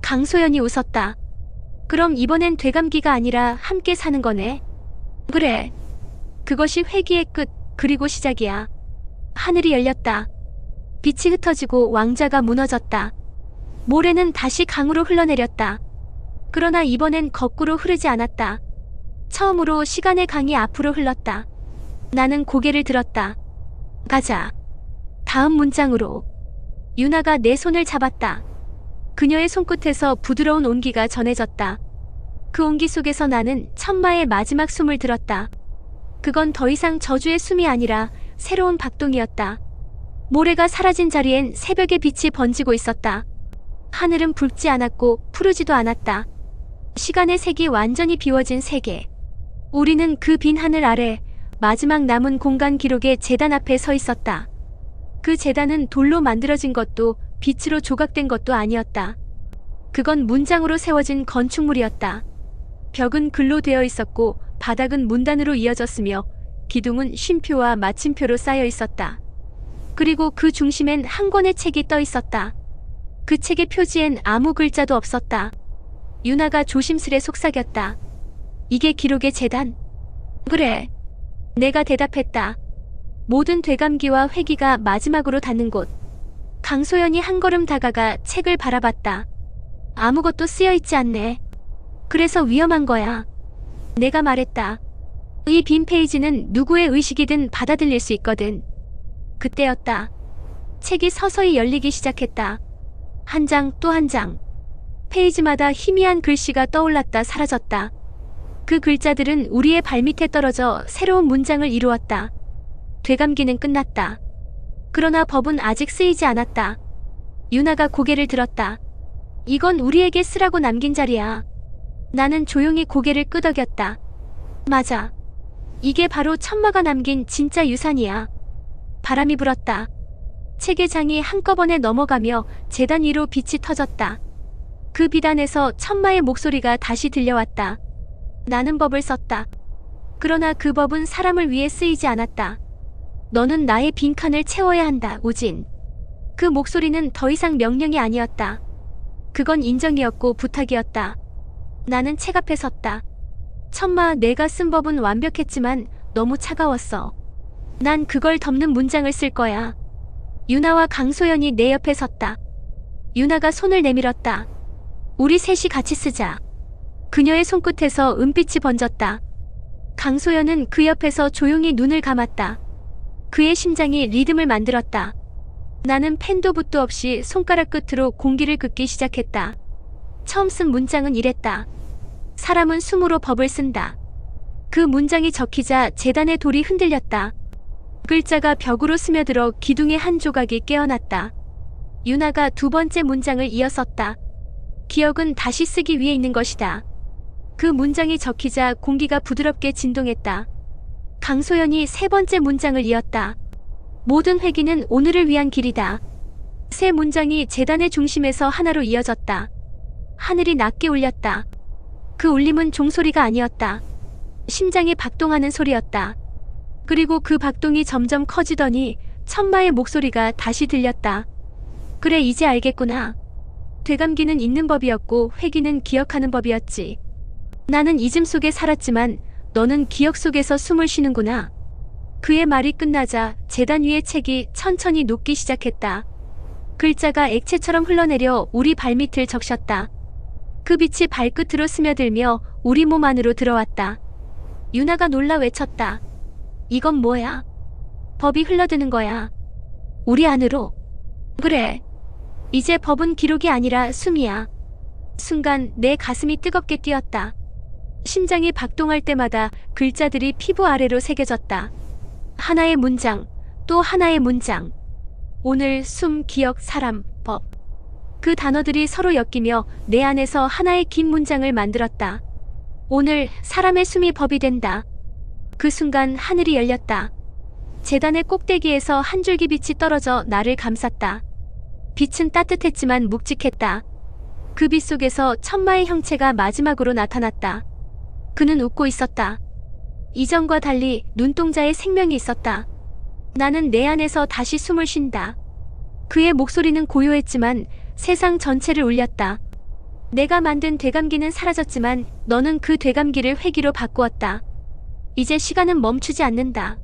강소연이 웃었다. 그럼 이번엔 되감기가 아니라 함께 사는 거네. 그래. 그것이 회귀의 끝, 그리고 시작이야. 하늘이 열렸다. 빛이 흩어지고 왕자가 무너졌다. 모래는 다시 강으로 흘러내렸다. 그러나 이번엔 거꾸로 흐르지 않았다. 처음으로 시간의 강이 앞으로 흘렀다. 나는 고개를 들었다. 가자. 다음 문장으로. 유나가 내 손을 잡았다. 그녀의 손끝에서 부드러운 온기가 전해졌다. 그 온기 속에서 나는 천마의 마지막 숨을 들었다. 그건 더 이상 저주의 숨이 아니라 새로운 박동이었다. 모래가 사라진 자리엔 새벽의 빛이 번지고 있었다. 하늘은 붉지 않았고 푸르지도 않았다. 시간의 색이 완전히 비워진 세계. 우리는 그 빈 하늘 아래 마지막 남은 공간 기록의 제단 앞에 서 있었다. 그 제단은 돌로 만들어진 것도 빛으로 조각된 것도 아니었다. 그건 문장으로 세워진 건축물이었다. 벽은 글로 되어 있었고 바닥은 문단으로 이어졌으며 기둥은 쉼표와 마침표로 쌓여 있었다. 그리고 그 중심엔 한 권의 책이 떠 있었다. 그 책의 표지엔 아무 글자도 없었다. 유나가 조심스레 속삭였다. 이게 기록의 제단? 그래. 내가 대답했다. 모든 되감기와 회기가 마지막으로 닿는 곳. 강소연이 한 걸음 다가가 책을 바라봤다. 아무것도 쓰여 있지 않네. 그래서 위험한 거야. 내가 말했다. 이 빈 페이지는 누구의 의식이든 받아들일 수 있거든. 그때였다. 책이 서서히 열리기 시작했다. 한 장 또 한 장. 페이지마다 희미한 글씨가 떠올랐다 사라졌다. 그 글자들은 우리의 발밑에 떨어져 새로운 문장을 이루었다. 되감기는 끝났다. 그러나 법은 아직 쓰이지 않았다. 유나가 고개를 들었다. 이건 우리에게 쓰라고 남긴 자리야. 나는 조용히 고개를 끄덕였다. 맞아. 이게 바로 천마가 남긴 진짜 유산이야. 바람이 불었다. 책의 장이 한꺼번에 넘어가며 제단 위로 빛이 터졌다. 그 비단에서 천마의 목소리가 다시 들려왔다. 나는 법을 썼다. 그러나 그 법은 사람을 위해 쓰이지 않았다. 너는 나의 빈칸을 채워야 한다, 우진. 그 목소리는 더 이상 명령이 아니었다. 그건 인정이었고 부탁이었다. 나는 책 앞에 섰다. 천마, 내가 쓴 법은 완벽했지만 너무 차가웠어. 난 그걸 덮는 문장을 쓸 거야. 유나와 강소연이 내 옆에 섰다. 유나가 손을 내밀었다. 우리 셋이 같이 쓰자. 그녀의 손끝에서 은빛이 번졌다. 강소연은 그 옆에서 조용히 눈을 감았다. 그의 심장이 리듬을 만들었다. 나는 펜도 붓도 없이 손가락 끝으로 공기를 긋기 시작했다. 처음 쓴 문장은 이랬다. 사람은 숨으로 법을 쓴다. 그 문장이 적히자 재단의 돌이 흔들렸다. 글자가 벽으로 스며들어 기둥의 한 조각이 깨어났다. 유나가 두 번째 문장을 이어썼다. 기억은 다시 쓰기 위해 있는 것이다. 그 문장이 적히자 공기가 부드럽게 진동했다. 강소연이 세 번째 문장을 이었다. 모든 회기는 오늘을 위한 길이다. 세 문장이 재단의 중심에서 하나로 이어졌다. 하늘이 낮게 울렸다. 그 울림은 종소리가 아니었다. 심장이 박동하는 소리였다. 그리고 그 박동이 점점 커지더니 천마의 목소리가 다시 들렸다. 그래, 이제 알겠구나. 되감기는 있는 법이었고 회기는 기억하는 법이었지. 나는 잊음 속에 살았지만 너는 기억 속에서 숨을 쉬는구나. 그의 말이 끝나자 재단 위의 책이 천천히 녹기 시작했다. 글자가 액체처럼 흘러내려 우리 발밑을 적셨다. 그 빛이 발끝으로 스며들며 우리 몸 안으로 들어왔다. 유나가 놀라 외쳤다. 이건 뭐야? 법이 흘러드는 거야. 우리 안으로. 그래. 이제 법은 기록이 아니라 숨이야. 순간 내 가슴이 뜨겁게 뛰었다. 심장이 박동할 때마다 글자들이 피부 아래로 새겨졌다. 하나의 문장, 또 하나의 문장. 오늘, 숨, 기억, 사람, 법. 그 단어들이 서로 엮이며 내 안에서 하나의 긴 문장을 만들었다. 오늘 사람의 숨이 법이 된다. 그 순간 하늘이 열렸다. 재단의 꼭대기에서 한 줄기 빛이 떨어져 나를 감쌌다. 빛은 따뜻했지만 묵직했다. 그 빛 속에서 천마의 형체가 마지막으로 나타났다. 그는 웃고 있었다. 이전과 달리 눈동자에 생명이 있었다. 나는 내 안에서 다시 숨을 쉰다. 그의 목소리는 고요했지만 세상 전체를 울렸다. 내가 만든 되감기는 사라졌지만 너는 그 되감기를 회기로 바꾸었다. 이제 시간은 멈추지 않는다.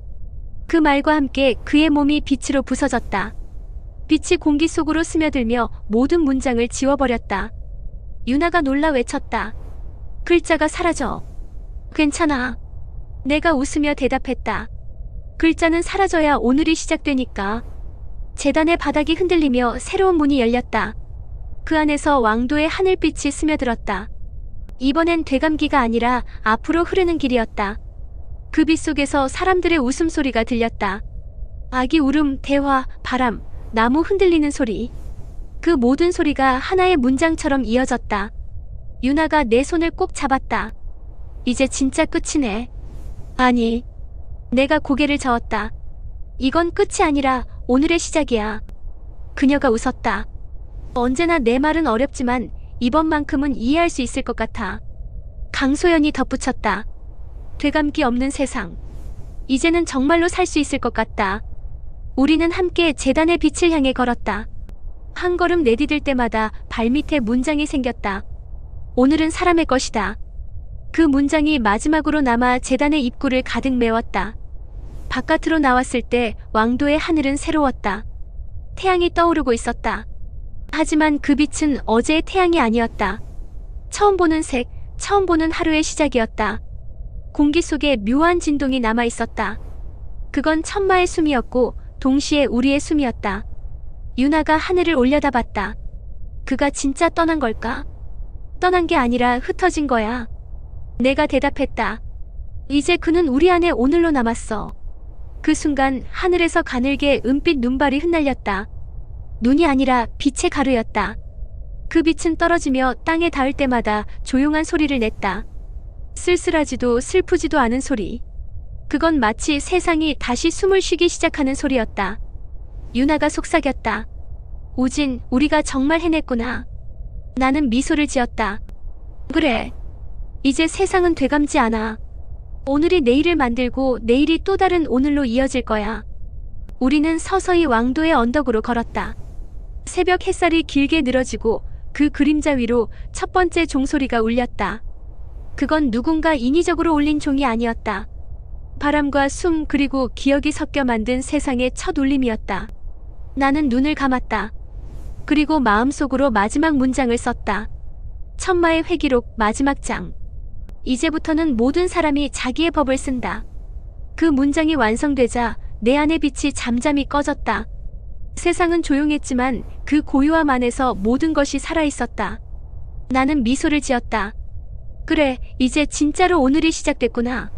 그 말과 함께 그의 몸이 빛으로 부서졌다. 빛이 공기 속으로 스며들며 모든 문장을 지워버렸다. 유나가 놀라 외쳤다. 글자가 사라져. 괜찮아. 내가 웃으며 대답했다. 글자는 사라져야 오늘이 시작되니까. 재단의 바닥이 흔들리며 새로운 문이 열렸다. 그 안에서 왕도의 하늘빛이 스며들었다. 이번엔 되감기가 아니라 앞으로 흐르는 길이었다. 그 빛 속에서 사람들의 웃음소리가 들렸다. 아기 울음, 대화, 바람, 나무 흔들리는 소리. 그 모든 소리가 하나의 문장처럼 이어졌다. 유나가 내 손을 꼭 잡았다. 이제 진짜 끝이네. 아니. 내가 고개를 저었다. 이건 끝이 아니라 오늘의 시작이야. 그녀가 웃었다. 언제나 내 말은 어렵지만 이번만큼은 이해할 수 있을 것 같아. 강소연이 덧붙였다. 되감기 없는 세상. 이제는 정말로 살 수 있을 것 같다. 우리는 함께 재단의 빛을 향해 걸었다. 한 걸음 내디딜 때마다 발밑에 문장이 생겼다. 오늘은 사람의 것이다. 그 문장이 마지막으로 남아 재단의 입구를 가득 메웠다. 바깥으로 나왔을 때 왕도의 하늘은 새로웠다. 태양이 떠오르고 있었다. 하지만 그 빛은 어제의 태양이 아니었다. 처음 보는 색, 처음 보는 하루의 시작이었다. 공기 속에 묘한 진동이 남아 있었다. 그건 천마의 숨이었고 동시에 우리의 숨이었다. 유나가 하늘을 올려다봤다. 그가 진짜 떠난 걸까? 떠난 게 아니라 흩어진 거야. 내가 대답했다. 이제 그는 우리 안에 오늘로 남았어. 그 순간 하늘에서 가늘게 은빛 눈발이 흩날렸다. 눈이 아니라 빛의 가루였다. 그 빛은 떨어지며 땅에 닿을 때마다 조용한 소리를 냈다. 쓸쓸하지도 슬프지도 않은 소리. 그건 마치 세상이 다시 숨을 쉬기 시작하는 소리였다. 유나가 속삭였다. 우진, 우리가 정말 해냈구나. 나는 미소를 지었다. 그래. 이제 세상은 되감지 않아. 오늘이 내일을 만들고 내일이 또 다른 오늘로 이어질 거야. 우리는 서서히 왕도의 언덕으로 걸었다. 새벽 햇살이 길게 늘어지고 그 그림자 위로 첫 번째 종소리가 울렸다. 그건 누군가 인위적으로 올린 종이 아니었다. 바람과 숨 그리고 기억이 섞여 만든 세상의 첫 울림이었다. 나는 눈을 감았다. 그리고 마음속으로 마지막 문장을 썼다. 천마의 회기록 마지막 장. 이제부터는 모든 사람이 자기의 법을 쓴다. 그 문장이 완성되자 내 안의 빛이 잠잠히 꺼졌다. 세상은 조용했지만 그 고요함 안에서 모든 것이 살아있었다. 나는 미소를 지었다. 그래, 이제 진짜로 오늘이 시작됐구나.